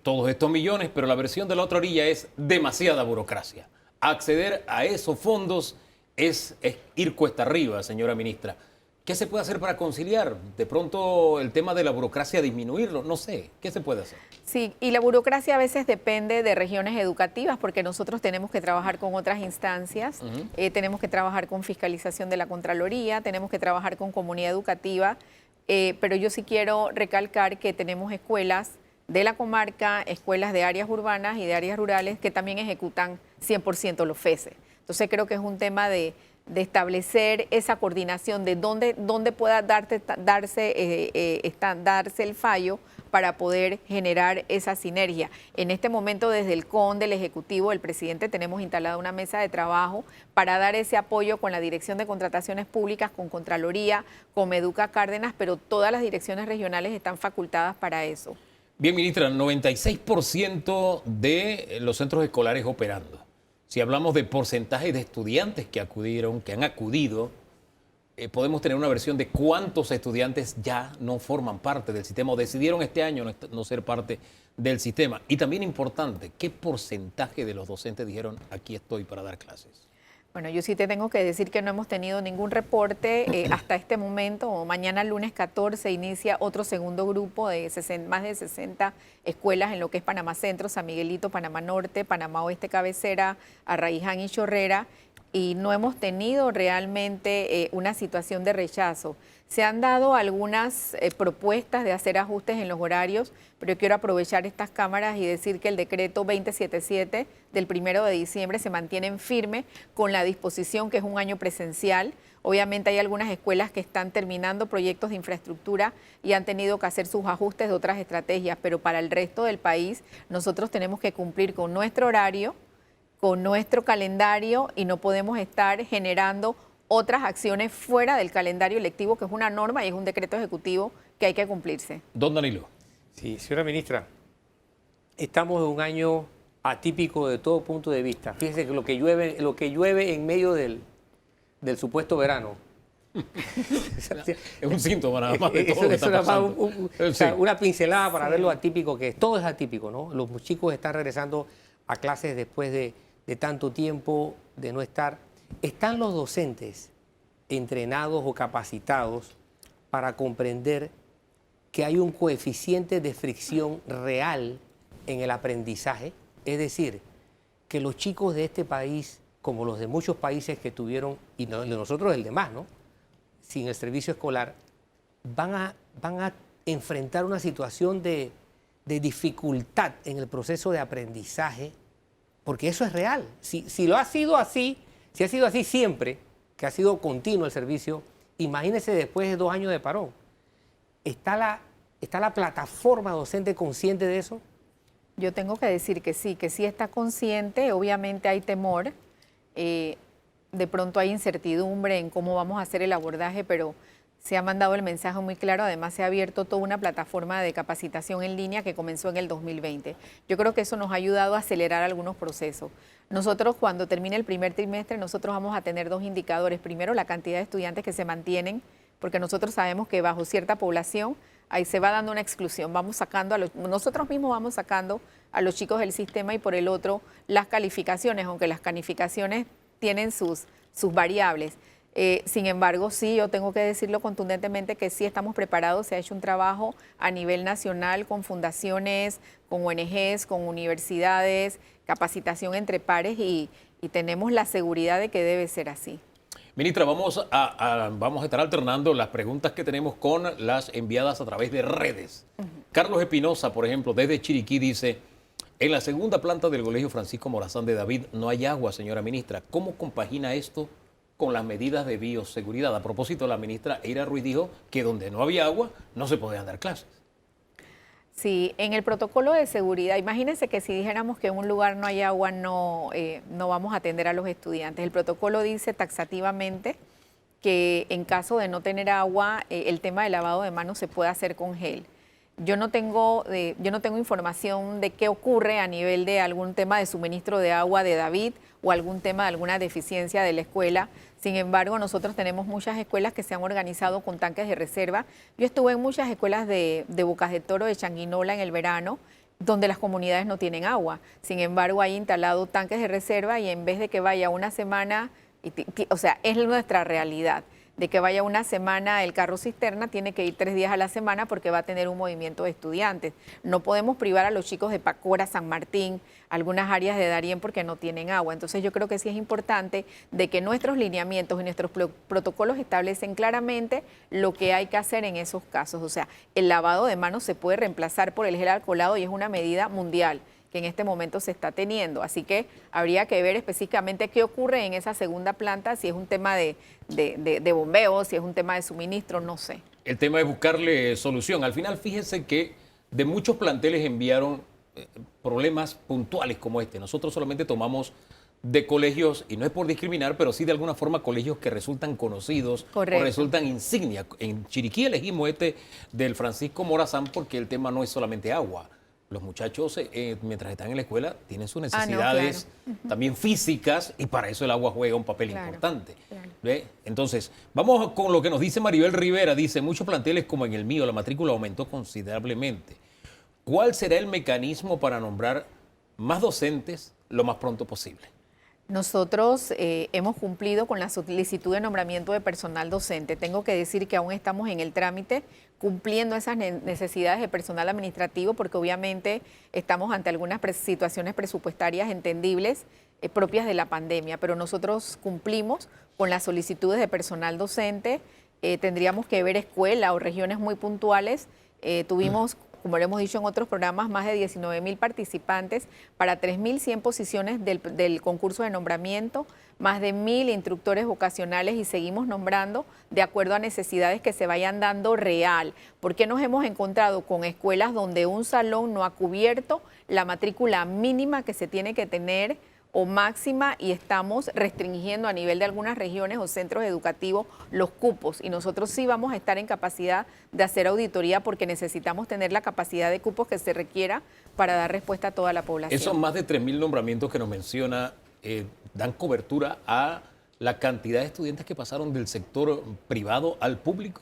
todos estos millones, pero la versión de la otra orilla es demasiada burocracia. Acceder a esos fondos es ir cuesta arriba, señora ministra. ¿Qué se puede hacer para conciliar? De pronto el tema de la burocracia, disminuirlo, no sé. ¿Qué se puede hacer? Sí, y la burocracia a veces depende de regiones educativas, porque nosotros tenemos que trabajar con otras instancias, tenemos que trabajar con fiscalización de la Contraloría, tenemos que trabajar con comunidad educativa, pero yo sí quiero recalcar que tenemos escuelas de la comarca, escuelas de áreas urbanas y de áreas rurales que también ejecutan 100% los FESE. Entonces creo que es un tema de establecer esa coordinación de dónde pueda darse el fallo para poder generar esa sinergia. En este momento, desde el CON del Ejecutivo, el presidente, tenemos instalada una mesa de trabajo para dar ese apoyo con la Dirección de Contrataciones Públicas, con Contraloría, con Meduca Cárdenas, pero todas las direcciones regionales están facultadas para eso. Bien, ministra, 96% de los centros escolares operando. Si hablamos de porcentaje de estudiantes que acudieron, que han acudido, podemos tener una versión de cuántos estudiantes ya no forman parte del sistema o decidieron este año no ser parte del sistema. Y también importante, ¿qué porcentaje de los docentes dijeron aquí estoy para dar clases? Bueno, yo sí te tengo que decir que no hemos tenido ningún reporte hasta este momento. O mañana, lunes 14, inicia otro segundo grupo de más de 60 escuelas en lo que es Panamá Centro, San Miguelito, Panamá Norte, Panamá Oeste Cabecera, Arraiján y Chorrera. Y no hemos tenido realmente una situación de rechazo. Se han dado algunas propuestas de hacer ajustes en los horarios, pero yo quiero aprovechar estas cámaras y decir que el decreto 2077 del 1 de diciembre se mantiene firme con la disposición que es un año presencial. Obviamente hay algunas escuelas que están terminando proyectos de infraestructura y han tenido que hacer sus ajustes de otras estrategias, pero para el resto del país nosotros tenemos que cumplir con nuestro horario, con nuestro calendario, y no podemos estar generando otras acciones fuera del calendario lectivo, que es una norma y es un decreto ejecutivo que hay que cumplirse. Don Danilo. Sí, señora ministra, estamos en un año atípico de todo punto de vista. Fíjese que lo que llueve en medio del supuesto verano. Es un síntoma nada más de todo lo que está pasando. O sea, una pincelada para ver lo atípico que es. Todo es atípico, ¿no? Los chicos están regresando a clases después de tanto tiempo de no estar. ¿Están los docentes entrenados o capacitados para comprender que hay un coeficiente de fricción real en el aprendizaje? Es decir, que los chicos de este país como los de muchos países que tuvieron, y de nosotros el demás, ¿no? Sin el servicio escolar, van a enfrentar una situación de dificultad en el proceso de aprendizaje, porque eso es real. Si lo ha sido así, si ha sido así siempre, que ha sido continuo el servicio, imagínense después de 2 años de parón. ¿Está la plataforma docente consciente de eso? Yo tengo que decir que sí está consciente. Obviamente hay temor, de pronto hay incertidumbre en cómo vamos a hacer el abordaje, pero se ha mandado el mensaje muy claro. Además, se ha abierto toda una plataforma de capacitación en línea que comenzó en el 2020. Yo creo que eso nos ha ayudado a acelerar algunos procesos. Nosotros, cuando termine el primer trimestre, nosotros vamos a tener 2 indicadores. Primero, la cantidad de estudiantes que se mantienen, porque nosotros sabemos que bajo cierta población ahí se va dando una exclusión. Nosotros mismos vamos sacando a los chicos del sistema, y por el otro, las calificaciones, aunque las calificaciones tienen sus variables. Sin embargo, sí, yo tengo que decirlo contundentemente que sí estamos preparados. Se ha hecho un trabajo a nivel nacional con fundaciones, con ONGs, con universidades, capacitación entre pares, y tenemos la seguridad de que debe ser así. Ministra, vamos a estar alternando las preguntas que tenemos con las enviadas a través de redes. Carlos Espinosa, por ejemplo, desde Chiriquí dice: en la segunda planta del Colegio Francisco Morazán de David no hay agua, señora ministra. ¿Cómo compagina esto con las medidas de bioseguridad? A propósito, la ministra Eira Ruiz dijo que donde no había agua no se podían dar clases. Sí, en el protocolo de seguridad, imagínense que si dijéramos que en un lugar no hay agua, no vamos a atender a los estudiantes. El protocolo dice taxativamente que en caso de no tener agua, el tema del lavado de manos se puede hacer con gel. Yo no tengo información de qué ocurre a nivel de algún tema de suministro de agua de David o algún tema de alguna deficiencia de la escuela. Sin embargo, nosotros tenemos muchas escuelas que se han organizado con tanques de reserva. Yo estuve en muchas escuelas de Bocas de Toro, de Changuinola en el verano, donde las comunidades no tienen agua. Sin embargo, hay instalado tanques de reserva, y en vez de que vaya una semana, o sea, es nuestra realidad, de que vaya una semana el carro cisterna, tiene que ir 3 días a la semana porque va a tener un movimiento de estudiantes. No podemos privar a los chicos de Pacora, San Martín, algunas áreas de Darién, porque no tienen agua. Entonces yo creo que sí es importante de que nuestros lineamientos y nuestros protocolos establecen claramente lo que hay que hacer en esos casos. O sea, el lavado de manos se puede reemplazar por el gel alcoholado, y es una medida mundial que en este momento se está teniendo. Así que habría que ver específicamente qué ocurre en esa segunda planta, si es un tema de bombeo, si es un tema de suministro, no sé. El tema es buscarle solución. Al final, fíjense que de muchos planteles enviaron problemas puntuales como este. Nosotros solamente tomamos de colegios, y no es por discriminar, pero sí de alguna forma colegios que resultan conocidos. Correcto. O resultan insignia. En Chiriquí elegimos este del Francisco Morazán porque el tema no es solamente agua. Los muchachos, mientras están en la escuela, tienen sus necesidades también físicas, y para eso el agua juega un papel importante. Claro. Entonces, vamos con lo que nos dice Maribel Rivera. Dice: muchos planteles como en el mío, la matrícula aumentó considerablemente. ¿Cuál será el mecanismo para nombrar más docentes lo más pronto posible? Nosotros hemos cumplido con la solicitud de nombramiento de personal docente. Tengo que decir que aún estamos en el trámite, cumpliendo esas necesidades de personal administrativo, porque obviamente estamos ante algunas situaciones presupuestarias entendibles propias de la pandemia, pero nosotros cumplimos con las solicitudes de personal docente. Tendríamos que ver escuelas o regiones muy puntuales. Tuvimos, como lo hemos dicho en otros programas, más de 19.000 participantes para 3.100 posiciones del concurso de nombramiento, más de 1.000 instructores vocacionales, y seguimos nombrando de acuerdo a necesidades que se vayan dando real. Porque nos hemos encontrado con escuelas donde un salón no ha cubierto la matrícula mínima que se tiene que tener o máxima, y estamos restringiendo a nivel de algunas regiones o centros educativos los cupos, y nosotros sí vamos a estar en capacidad de hacer auditoría, porque necesitamos tener la capacidad de cupos que se requiera para dar respuesta a toda la población. Esos más de 3.000 nombramientos que nos menciona dan cobertura a la cantidad de estudiantes que pasaron del sector privado al público.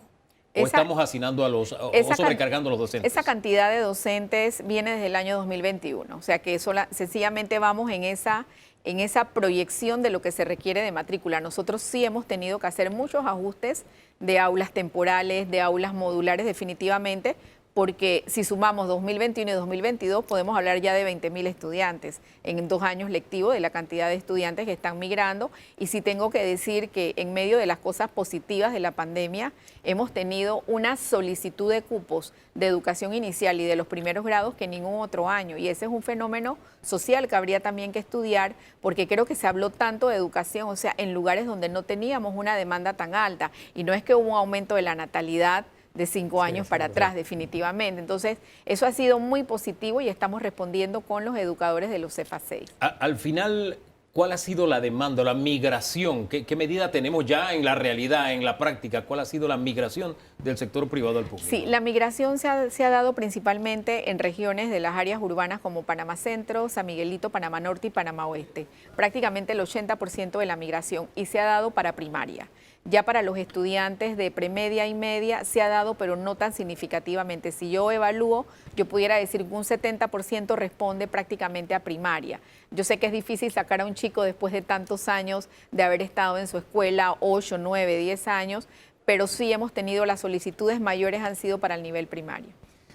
¿O estamos asignando a los, o sobrecargando a los docentes? Esa cantidad de docentes viene desde el año 2021. O sea que sencillamente vamos en esa proyección de lo que se requiere de matrícula. Nosotros sí hemos tenido que hacer muchos ajustes de aulas temporales, de aulas modulares definitivamente, porque si sumamos 2021 y 2022 podemos hablar ya de 20.000 estudiantes en 2 años lectivos de la cantidad de estudiantes que están migrando. Y sí tengo que decir que en medio de las cosas positivas de la pandemia hemos tenido una solicitud de cupos de educación inicial y de los primeros grados que ningún otro año. Y ese es un fenómeno social que habría también que estudiar, porque creo que se habló tanto de educación, o sea, en lugares donde no teníamos una demanda tan alta. Y no es que hubo un aumento de la natalidad de 5 años para atrás, definitivamente. Entonces, eso ha sido muy positivo y estamos respondiendo con los educadores de los CEFA 6. Al final, ¿cuál ha sido la demanda, la migración? ¿Qué medida tenemos ya en la realidad, en la práctica? ¿Cuál ha sido la migración del sector privado al público? Sí, la migración se ha dado principalmente en regiones de las áreas urbanas como Panamá Centro, San Miguelito, Panamá Norte y Panamá Oeste. Prácticamente el 80% de la migración, y se ha dado para primaria. Ya para los estudiantes de premedia y media se ha dado, pero no tan significativamente. Si yo evalúo, yo pudiera decir que un 70% responde prácticamente a primaria. Yo sé que es difícil sacar a un chico después de tantos años de haber estado en su escuela, 8, 9, 10 años, pero sí hemos tenido las solicitudes mayores han sido para el nivel primario.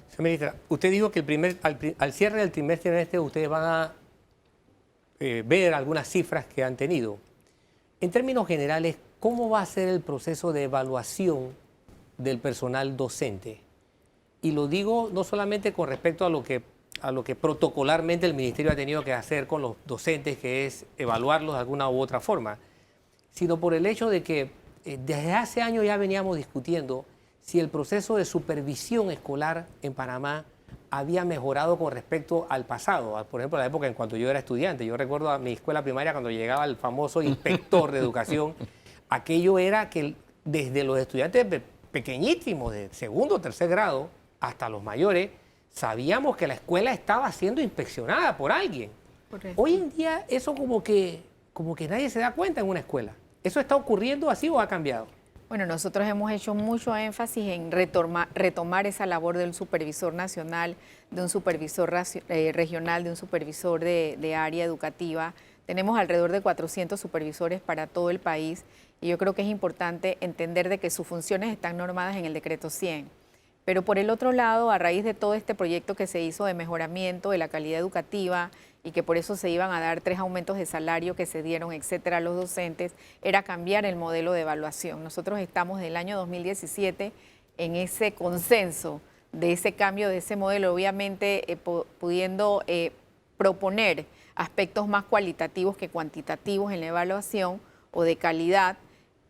Señora ministra, usted dijo que al cierre del primer trimestre ustedes van a ver algunas cifras que han tenido. En términos generales, ¿cómo va a ser el proceso de evaluación del personal docente? Y lo digo no solamente con respecto a lo que protocolarmente el Ministerio ha tenido que hacer con los docentes, que es evaluarlos de alguna u otra forma, sino por el hecho de que desde hace años ya veníamos discutiendo si el proceso de supervisión escolar en Panamá había mejorado con respecto al pasado. Por ejemplo, la época en cuando yo era estudiante. Yo recuerdo a mi escuela primaria cuando llegaba el famoso inspector de educación. Aquello era que desde los estudiantes pequeñísimos, de segundo o tercer grado, hasta los mayores, sabíamos que la escuela estaba siendo inspeccionada por alguien. Correcto. Hoy en día eso como que nadie se da cuenta en una escuela. ¿Eso está ocurriendo así o ha cambiado? Bueno, nosotros hemos hecho mucho énfasis en retomar esa labor del supervisor nacional, de un supervisor regional, de un supervisor de área educativa. Tenemos alrededor de 400 supervisores para todo el país y yo creo que es importante entender de que sus funciones están normadas en el decreto 100. Pero por el otro lado, a raíz de todo este proyecto que se hizo de mejoramiento de la calidad educativa y que por eso se iban a dar 3 aumentos de salario que se dieron, etcétera, a los docentes, era cambiar el modelo de evaluación. Nosotros estamos del año 2017 en ese consenso de ese cambio de ese modelo, obviamente pudiendo proponer aspectos más cualitativos que cuantitativos en la evaluación o de calidad,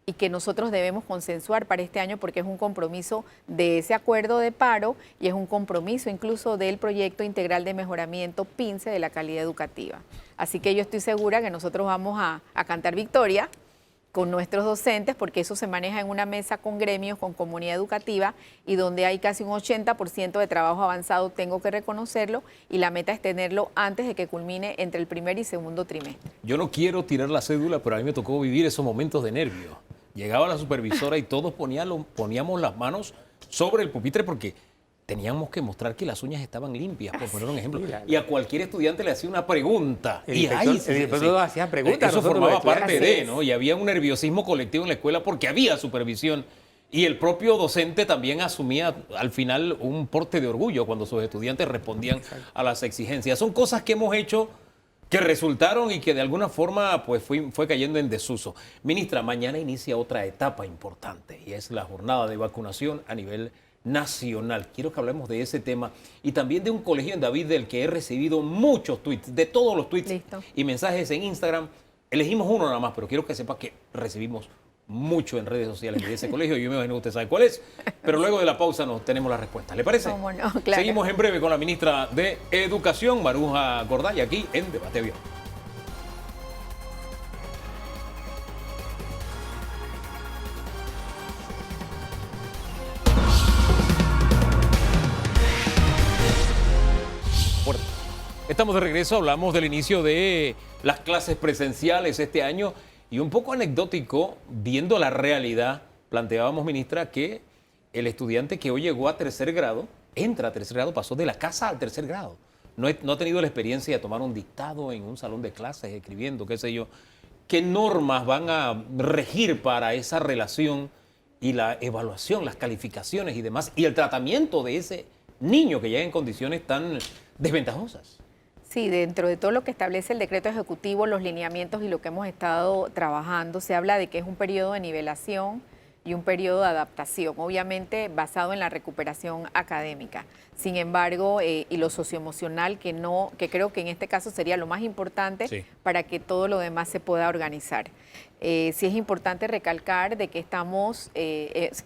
y que nosotros debemos consensuar para este año porque es un compromiso de ese acuerdo de paro y es un compromiso incluso del proyecto integral de mejoramiento PINCE de la calidad educativa. Así que yo estoy segura que nosotros vamos a cantar victoria con nuestros docentes porque eso se maneja en una mesa con gremios, con comunidad educativa y donde hay casi un 80% de trabajo avanzado, tengo que reconocerlo, y la meta es tenerlo antes de que culmine entre el primer y segundo trimestre. Yo no quiero tirar la cédula, pero a mí me tocó vivir esos momentos de nervio. Llegaba la supervisora y todos poníamos las manos sobre el pupitre porque teníamos que mostrar que las uñas estaban limpias, por poner un ejemplo. Y a cualquier estudiante le hacía una pregunta. El inspector hacía preguntas. Eso formaba parte de, ¿no? Y había un nerviosismo colectivo en la escuela porque había supervisión. Y el propio docente también asumía al final un porte de orgullo cuando sus estudiantes respondían a las exigencias. Son cosas que hemos hecho que resultaron y que de alguna forma pues fue cayendo en desuso. Ministra, mañana inicia otra etapa importante y es la jornada de vacunación a nivel nacional. Quiero que hablemos de ese tema y también de un colegio en David del que he recibido muchos tweets, de todos los tweets y mensajes en Instagram. Elegimos uno nada más, pero quiero que sepa que recibimos mucho en redes sociales de ese colegio. Yo me imagino que usted sabe cuál es, pero luego de la pausa nos tenemos la respuesta. ¿Le parece? ¿Cómo no? Claro. Seguimos en breve con la ministra de Educación, Maruja Gorday, aquí en Debate Abierto. Estamos de regreso, hablamos del inicio de las clases presenciales este año y un poco anecdótico, viendo la realidad, planteábamos, ministra, que el estudiante que hoy llegó a tercer grado, entra a tercer grado, pasó de la casa al tercer grado. No ha tenido la experiencia de tomar un dictado en un salón de clases, escribiendo, qué sé yo. ¿Qué normas van a regir para esa relación y la evaluación, las calificaciones y demás, y el tratamiento de ese niño que llega en condiciones tan desventajosas. Sí, dentro de todo lo que establece el decreto ejecutivo, los lineamientos y lo que hemos estado trabajando, se habla de que es un periodo de nivelación y un periodo de adaptación, obviamente basado en la recuperación académica. Sin embargo, y lo socioemocional, que creo que en este caso sería lo más importante Sí. para que todo lo demás se pueda organizar. Sí es importante recalcar de que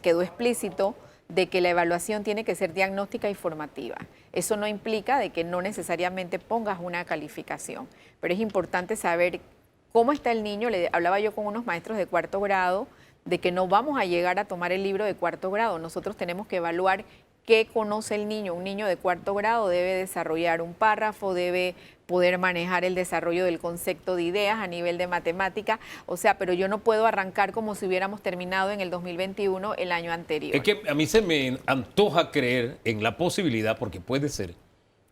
quedó explícito de que la evaluación tiene que ser diagnóstica y formativa. Eso no implica de que no necesariamente pongas una calificación, pero es importante saber cómo está el niño. Le hablaba yo con unos maestros de 4º grado de que no vamos a llegar a tomar el libro de 4º grado. Nosotros tenemos que evaluar qué conoce el niño. Un niño de 4º grado debe desarrollar un párrafo, debe poder manejar el desarrollo del concepto de ideas a nivel de matemática. O sea, pero yo no puedo arrancar como si hubiéramos terminado en el 2021 el año anterior. Es que a mí se me antoja creer en la posibilidad, porque puede ser,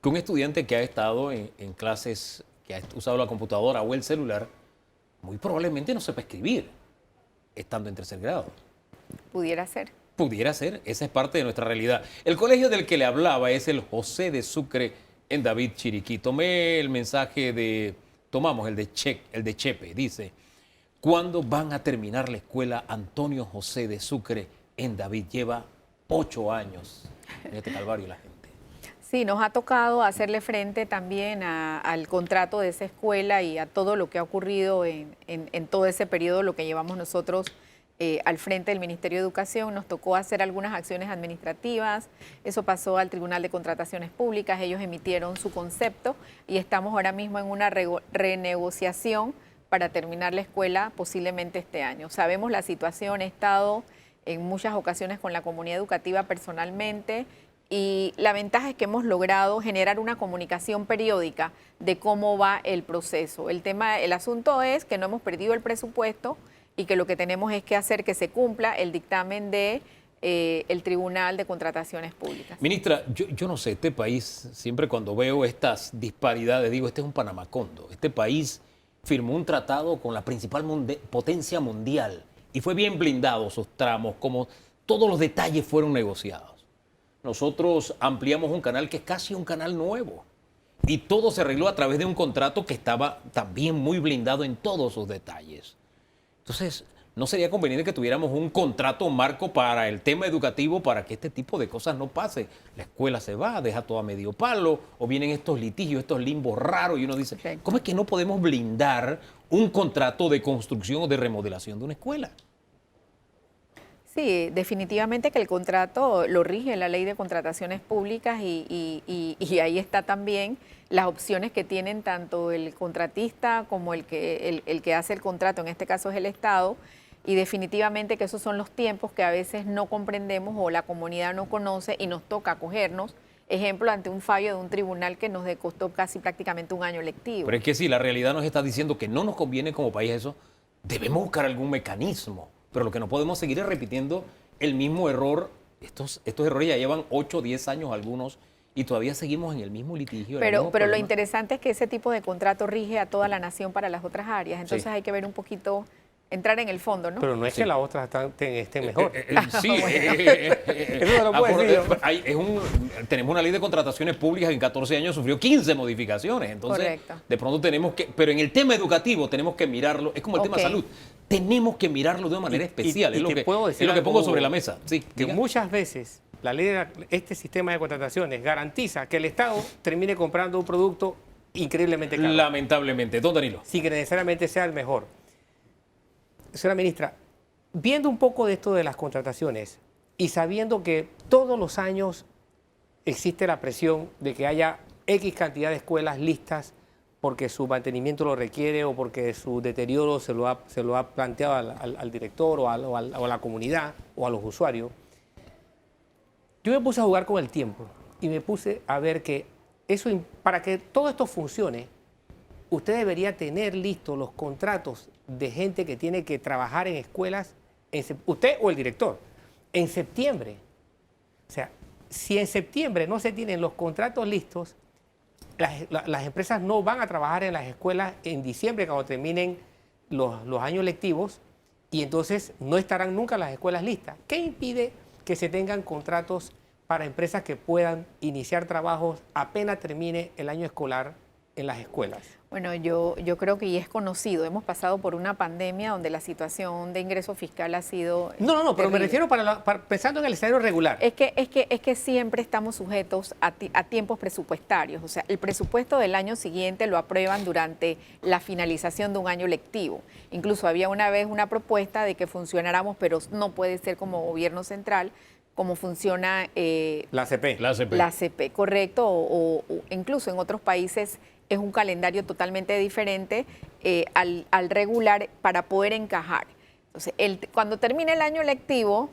que un estudiante que ha estado en clases, que ha usado la computadora o el celular, muy probablemente no sepa escribir, estando en 3er grado. Pudiera ser. Pudiera ser, esa es parte de nuestra realidad. El colegio del que le hablaba es el José de Sucre en David Chiriquí. Tomé el mensaje tomamos el de Chepe, dice: ¿cuándo van a terminar la escuela Antonio José de Sucre en David? Lleva 8 años en este calvario la gente. Sí, nos ha tocado hacerle frente también al contrato de esa escuela y a todo lo que ha ocurrido en todo ese periodo, lo que llevamos nosotros al frente del Ministerio de Educación. Nos tocó hacer algunas acciones administrativas, eso pasó al Tribunal de Contrataciones Públicas, ellos emitieron su concepto y estamos ahora mismo en una renegociación para terminar la escuela posiblemente este año. Sabemos la situación, he estado en muchas ocasiones con la comunidad educativa personalmente, y la ventaja es que hemos logrado generar una comunicación periódica de cómo va el proceso. El asunto es que no hemos perdido el presupuesto y que lo que tenemos es que hacer que se cumpla el dictamen de el Tribunal de Contrataciones Públicas. Ministra, yo no sé, este país, siempre cuando veo estas disparidades, digo, este es un Panamacondo. Este país firmó un tratado con la principal potencia mundial y fue bien blindado sus tramos, como todos los detalles fueron negociados. Nosotros ampliamos un canal que es casi un canal nuevo y todo se arregló a través de un contrato que estaba también muy blindado en todos sus detalles. Entonces, ¿no sería conveniente que tuviéramos un contrato marco para el tema educativo para que este tipo de cosas no pase? La escuela se va, deja todo a medio palo, o vienen estos litigios, estos limbos raros, y uno dice, Perfecto. ¿cómo es que no podemos blindar un contrato de construcción o de remodelación de una escuela? Sí, definitivamente que el contrato lo rige la Ley de Contrataciones Públicas y ahí está también las opciones que tienen tanto el contratista como el que hace el contrato, en este caso es el Estado, y definitivamente que esos son los tiempos que a veces no comprendemos o la comunidad no conoce y nos toca acogernos. Ejemplo, ante un fallo de un tribunal que nos costó casi prácticamente un año lectivo. Pero es que si la realidad nos está diciendo que no nos conviene como país eso, debemos buscar algún mecanismo. Pero lo que no podemos seguir es repitiendo el mismo error. Estos errores ya llevan 8 o 10 años algunos y todavía seguimos en el mismo litigio. Pero lo interesante es que ese tipo de contrato rige a toda la nación para las otras áreas. Entonces hay que ver un poquito, entrar en el fondo, ¿no? Pero no es que las otras estén mejor. Sí, Eso no lo puedo decir yo. Tenemos una ley de contrataciones públicas que en 14 años sufrió 15 modificaciones. Entonces, Correcto. de pronto tenemos que, pero en el tema educativo tenemos que mirarlo, es como el tema Ok. salud, tenemos que mirarlo de una manera especial, y es lo te que, puedo decir es lo que algo, pongo sobre la mesa. Sí, Que diga. muchas veces este sistema de contrataciones garantiza que el Estado termine comprando un producto increíblemente caro, Lamentablemente. Don Danilo. sin que necesariamente sea el mejor. Señora ministra, viendo un poco de esto de las contrataciones y sabiendo que todos los años existe la presión de que haya X cantidad de escuelas listas porque su mantenimiento lo requiere o porque su deterioro se lo ha planteado al director o a la comunidad o a los usuarios, yo me puse a jugar con el tiempo y me puse a ver que para que todo esto funcione, usted debería tener listos los contratos de gente que tiene que trabajar en escuelas, usted o el director, en septiembre. O sea, si en septiembre no se tienen los contratos listos, las empresas no van a trabajar en las escuelas en diciembre cuando terminen los años lectivos y entonces no estarán nunca las escuelas listas. ¿Qué impide que se tengan contratos para empresas que puedan iniciar trabajos apenas termine el año escolar en las escuelas? Bueno, yo creo que ya es conocido. Hemos pasado por una pandemia donde la situación de ingreso fiscal ha sido No, pero me terrible. refiero pensando en el escenario regular. Es que siempre estamos sujetos a tiempos presupuestarios. O sea, el presupuesto del año siguiente lo aprueban durante la finalización de un año lectivo. Incluso había una vez una propuesta de que funcionáramos, pero no puede ser como gobierno central, como funciona La ACP. La ACP. la ACP, correcto, o incluso en otros países es un calendario totalmente diferente al regular para poder encajar. Entonces, cuando termine el año lectivo,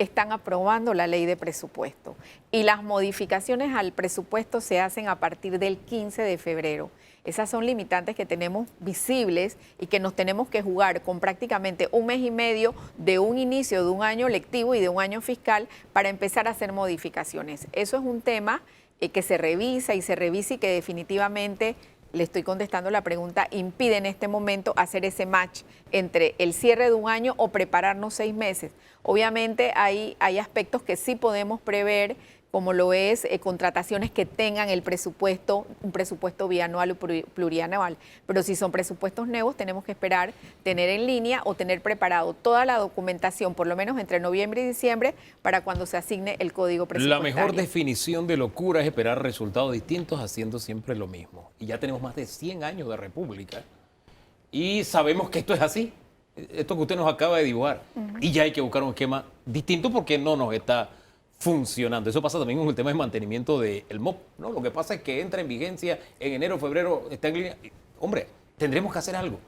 están aprobando la ley de presupuesto y las modificaciones al presupuesto se hacen a partir del 15 de febrero. Esas son limitantes que tenemos visibles y que nos tenemos que jugar con prácticamente un mes y medio de un inicio de un año lectivo y de un año fiscal para empezar a hacer modificaciones. Eso es un tema que se revisa y y que definitivamente, le estoy contestando la pregunta, impide en este momento hacer ese match entre el cierre de un año o prepararnos 6 meses. Obviamente hay aspectos que sí podemos prever, como lo es contrataciones que tengan el presupuesto, un presupuesto bianual o plurianual. Pero si son presupuestos nuevos, tenemos que esperar tener en línea o tener preparado toda la documentación, por lo menos entre noviembre y diciembre, para cuando se asigne el código La presupuestario. mejor definición de locura es esperar resultados distintos haciendo siempre lo mismo. Y ya tenemos más de 100 años de república y sabemos que esto es así. Esto que usted nos acaba de dibujar. Y ya hay que buscar un esquema distinto porque no nos está funcionando. Eso pasa también con el tema de mantenimiento del MOP, ¿no? Lo que pasa es que entra en vigencia en enero, febrero, está en línea. Hombre, tendremos que hacer algo.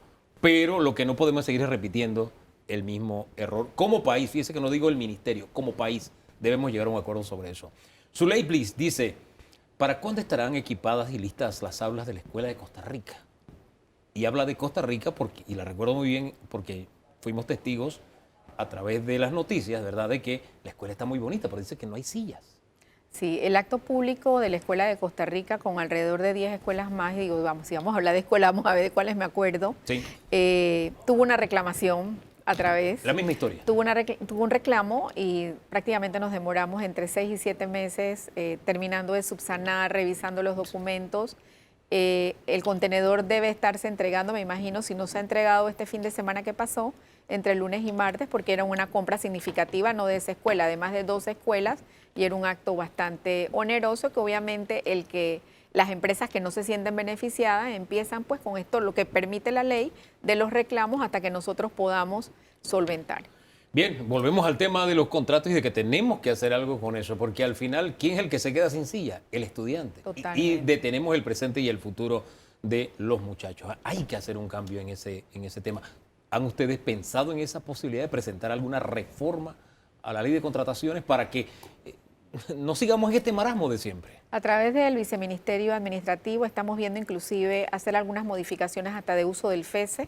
Pero lo que no podemos seguir es repitiendo el mismo error. Como país, fíjese que no digo el ministerio, como país debemos llegar a un acuerdo sobre eso. Zuley Bliss dice, ¿para cuándo estarán equipadas y listas las aulas de la Escuela de Costa Rica? Y habla de Costa Rica, y la recuerdo muy bien porque fuimos testigos a través de las noticias, ¿verdad?, de que la escuela está muy bonita, pero dice que no hay sillas. Sí, el acto público de la Escuela de Costa Rica, con alrededor de 10 escuelas más, y digo, si vamos a hablar de escuela, vamos a ver de cuáles me acuerdo, Sí. Tuvo una reclamación a través. La misma historia. Tuvo un reclamo y prácticamente nos demoramos entre 6 y 7 meses terminando de subsanar, revisando los documentos. El contenedor debe estarse entregando, me imagino, si no se ha entregado este fin de semana que pasó, entre lunes y martes, porque era una compra significativa, no de esa escuela, además de 12 escuelas, y era un acto bastante oneroso que obviamente las empresas que no se sienten beneficiadas empiezan pues con esto, lo que permite la ley de los reclamos hasta que nosotros podamos solventar. Bien, volvemos al tema de los contratos y de que tenemos que hacer algo con eso, porque al final, ¿quién es el que se queda sin silla? El estudiante. Totalmente. Y detenemos el presente y el futuro de los muchachos. Hay que hacer un cambio en ese tema. ¿Han ustedes pensado en esa posibilidad de presentar alguna reforma a la ley de contrataciones para que no sigamos en este marasmo de siempre? A través del Viceministerio Administrativo estamos viendo inclusive hacer algunas modificaciones hasta de uso del FESE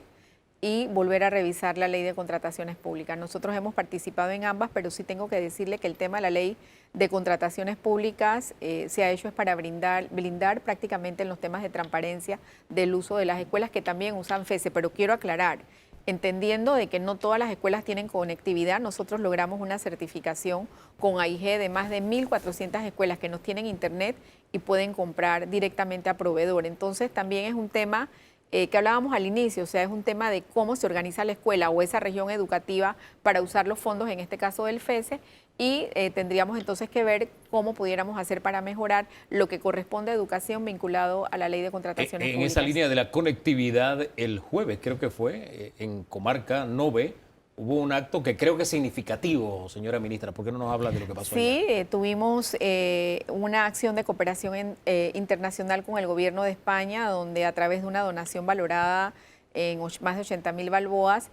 y volver a revisar la ley de contrataciones públicas. Nosotros hemos participado en ambas, pero sí tengo que decirle que el tema de la ley de contrataciones públicas se ha hecho es para blindar prácticamente en los temas de transparencia del uso de las escuelas que también usan FESE, pero quiero aclarar, entendiendo de que no todas las escuelas tienen conectividad, nosotros logramos una certificación con AIG de más de 1.400 escuelas que nos tienen internet y pueden comprar directamente a proveedor. Entonces también es un tema que hablábamos al inicio, o sea, es un tema de cómo se organiza la escuela o esa región educativa para usar los fondos, en este caso del FESE, y tendríamos entonces que ver cómo pudiéramos hacer para mejorar lo que corresponde a educación vinculado a la ley de contrataciones En públicas. esa línea de la conectividad, el jueves creo que fue, en Comarca Nove, hubo un acto que creo que es significativo, señora ministra. ¿Por qué no nos habla de lo que pasó Sí, allá? tuvimos una acción de cooperación internacional con el gobierno de España, donde a través de una donación valorada en más de 80.000 balboas,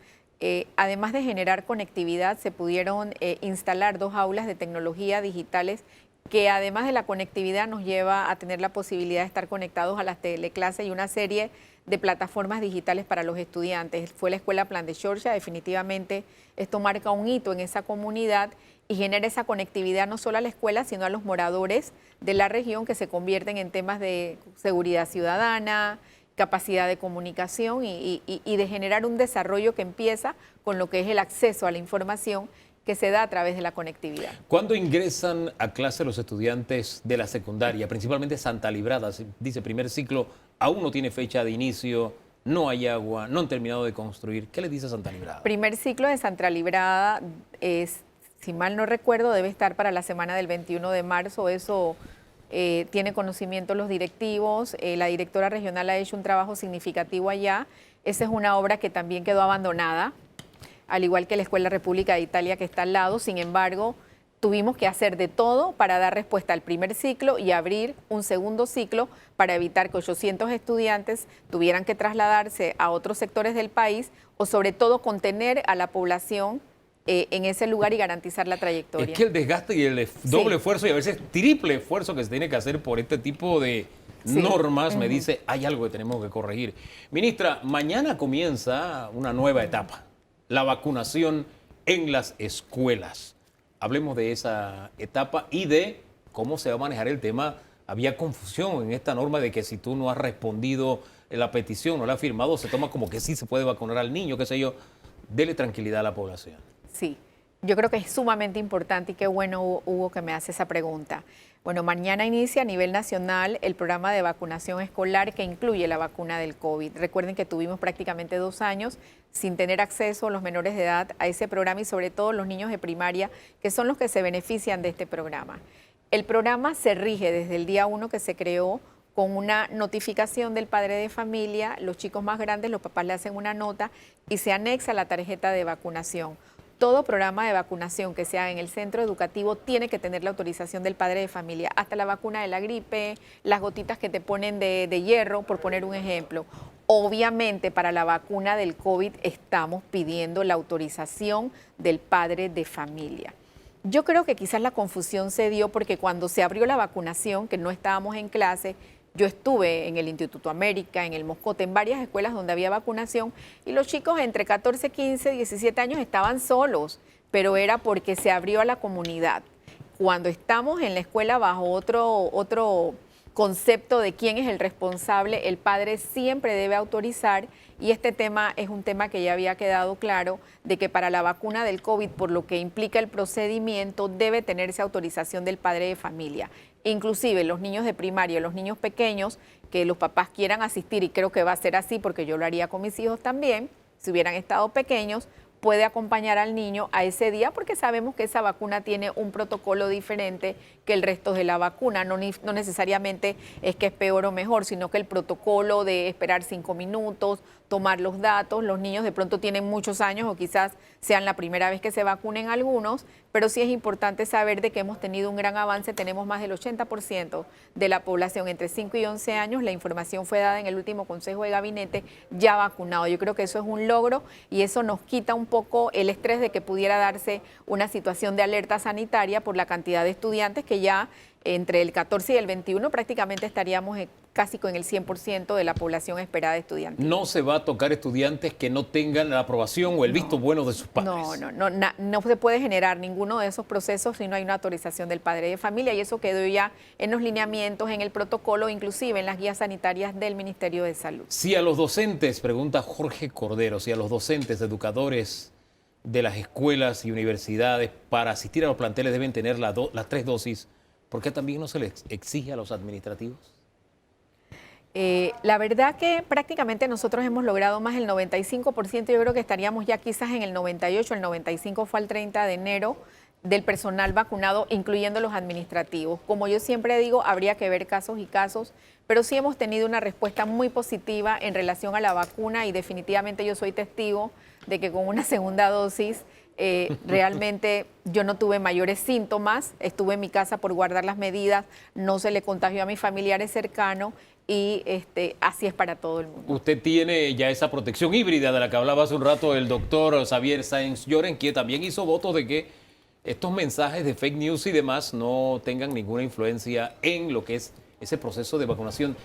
además de generar conectividad, se pudieron instalar 2 aulas de tecnología digitales que además de la conectividad nos lleva a tener la posibilidad de estar conectados a las teleclases y una serie de plataformas digitales para los estudiantes. Fue la Escuela Plan de Georgia, definitivamente esto marca un hito en esa comunidad y genera esa conectividad no solo a la escuela, sino a los moradores de la región que se convierten en temas de seguridad ciudadana, capacidad de comunicación y de generar un desarrollo que empieza con lo que es el acceso a la información, que se da a través de la conectividad. ¿Cuándo ingresan a clase los estudiantes de la secundaria, principalmente Santa Librada? Dice, primer ciclo, aún no tiene fecha de inicio, no hay agua, no han terminado de construir. ¿Qué les dice Santa Librada? Primer ciclo de Santa Librada es, si mal no recuerdo, debe estar para la semana del 21 de marzo. Eso tiene conocimiento los directivos. La directora regional ha hecho un trabajo significativo allá. Esa es una obra que también quedó abandonada, al igual que la Escuela República de Italia que está al lado. Sin embargo, tuvimos que hacer de todo para dar respuesta al primer ciclo y abrir un segundo ciclo para evitar que 800 estudiantes tuvieran que trasladarse a otros sectores del país o sobre todo contener a la población en ese lugar y garantizar la trayectoria. Es que el desgaste y el doble esfuerzo y a veces triple esfuerzo que se tiene que hacer por este tipo de normas, me dice, hay algo que tenemos que corregir. Ministra, mañana comienza una nueva etapa, la vacunación en las escuelas. Hablemos de esa etapa y de cómo se va a manejar el tema. Había confusión en esta norma de que si tú no has respondido la petición, no la has firmado, se toma como que sí se puede vacunar al niño, qué sé yo. Dele tranquilidad a la población. Sí, yo creo que es sumamente importante y qué bueno, Hugo, que me hace esa pregunta. Bueno, mañana inicia a nivel nacional el programa de vacunación escolar que incluye la vacuna del COVID. Recuerden que tuvimos prácticamente 2 años sin tener acceso los menores de edad a ese programa y sobre todo los niños de primaria, que son los que se benefician de este programa. El programa se rige desde el día 1 que se creó con una notificación del padre de familia. Los chicos más grandes, los papás le hacen una nota y se anexa la tarjeta de vacunación. Todo programa de vacunación que sea en el centro educativo tiene que tener la autorización del padre de familia, hasta la vacuna de la gripe, las gotitas que te ponen de hierro, por poner un ejemplo. Obviamente, para la vacuna del COVID estamos pidiendo la autorización del padre de familia. Yo creo que quizás la confusión se dio porque cuando se abrió la vacunación, que no estábamos en clase, yo estuve en el Instituto América, en el Moscote, en varias escuelas donde había vacunación y los chicos entre 14, 15, 17 años estaban solos, pero era porque se abrió a la comunidad. Cuando estamos en la escuela bajo otro concepto de quién es el responsable, el padre siempre debe autorizar y este tema es un tema que ya había quedado claro de que para la vacuna del COVID, por lo que implica el procedimiento, debe tenerse autorización del padre de familia. Inclusive los niños de primaria, los niños pequeños que los papás quieran asistir, y creo que va a ser así porque yo lo haría con mis hijos también, si hubieran estado pequeños, puede acompañar al niño a ese día porque sabemos que esa vacuna tiene un protocolo diferente que el resto de la vacuna. No necesariamente es que es peor o mejor, sino que el protocolo de esperar 5 minutos, tomar los datos, los niños de pronto tienen muchos años o quizás sean la primera vez que se vacunen algunos, pero sí es importante saber de que hemos tenido un gran avance, tenemos más del 80% de la población entre 5 y 11 años, la información fue dada en el último Consejo de Gabinete, ya vacunado. Yo creo que eso es un logro y eso nos quita un poco el estrés de que pudiera darse una situación de alerta sanitaria por la cantidad de estudiantes que ya entre el 14 y el 21 prácticamente estaríamos casi con el 100% de la población esperada de estudiantes. No se va a tocar estudiantes que no tengan la aprobación o el visto bueno de sus padres. No se puede generar ninguno de esos procesos si no hay una autorización del padre de familia y eso quedó ya en los lineamientos, en el protocolo, inclusive en las guías sanitarias del Ministerio de Salud. Si a los docentes, pregunta Jorge Cordero, si a los docentes, educadores de las escuelas y universidades para asistir a los planteles deben tener las 3 dosis, ¿por qué también no se les exige a los administrativos? La verdad que prácticamente nosotros hemos logrado más del 95%, yo creo que estaríamos ya quizás en el 98, el 95 fue al 30 de enero del personal vacunado, incluyendo los administrativos. Como yo siempre digo, habría que ver casos y casos, pero sí hemos tenido una respuesta muy positiva en relación a la vacuna y definitivamente yo soy testigo de que con una segunda dosis realmente yo no tuve mayores síntomas, estuve en mi casa por guardar las medidas, no se le contagió a mis familiares cercanos y así es para todo el mundo. Usted tiene ya esa protección híbrida de la que hablaba hace un rato el doctor Xavier Sáenz Lloren, que también hizo votos de que estos mensajes de fake news y demás no tengan ninguna influencia en lo que es ese proceso de vacunación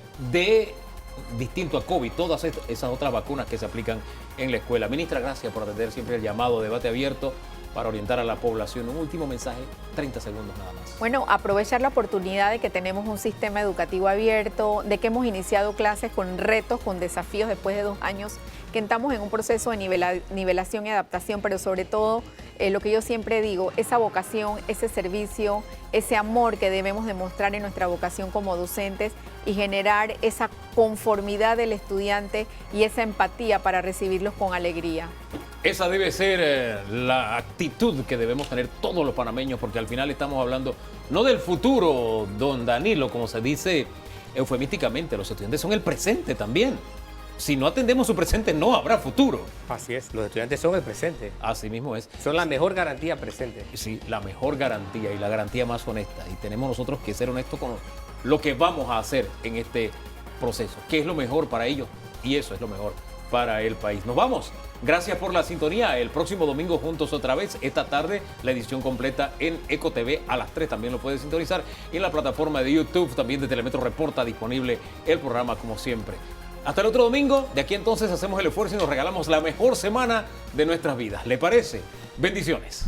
distinto a COVID, todas esas otras vacunas que se aplican en la escuela. Ministra, gracias por atender siempre el llamado, debate abierto. para orientar a la población. Un último mensaje, 30 segundos nada más. Bueno, aprovechar la oportunidad de que tenemos un sistema educativo abierto, de que hemos iniciado clases con retos, con desafíos después de 2 años, que estamos en un proceso de nivelación y adaptación, pero sobre todo, lo que yo siempre digo, esa vocación, ese servicio, ese amor que debemos demostrar en nuestra vocación como docentes y generar esa conformidad del estudiante y esa empatía para recibirlos con alegría. Esa debe ser la actitud que debemos tener todos los panameños, porque al final estamos hablando no del futuro, don Danilo, como se dice eufemísticamente, los estudiantes son el presente también. Si no atendemos su presente, no habrá futuro. Así es, los estudiantes son el presente. Así mismo es. Son la mejor garantía presente. Sí, la mejor garantía y la garantía más honesta. Y tenemos nosotros que ser honestos con lo que vamos a hacer en este proceso, que es lo mejor para ellos y eso es lo mejor para el país. Nos vamos. Gracias por la sintonía. El próximo domingo juntos otra vez. Esta tarde la edición completa en Eco TV a las 3. También lo puedes sintonizar. Y en la plataforma de YouTube también de Telemetro Reporta disponible el programa como siempre. Hasta el otro domingo. De aquí entonces hacemos el esfuerzo y nos regalamos la mejor semana de nuestras vidas. ¿Le parece? Bendiciones.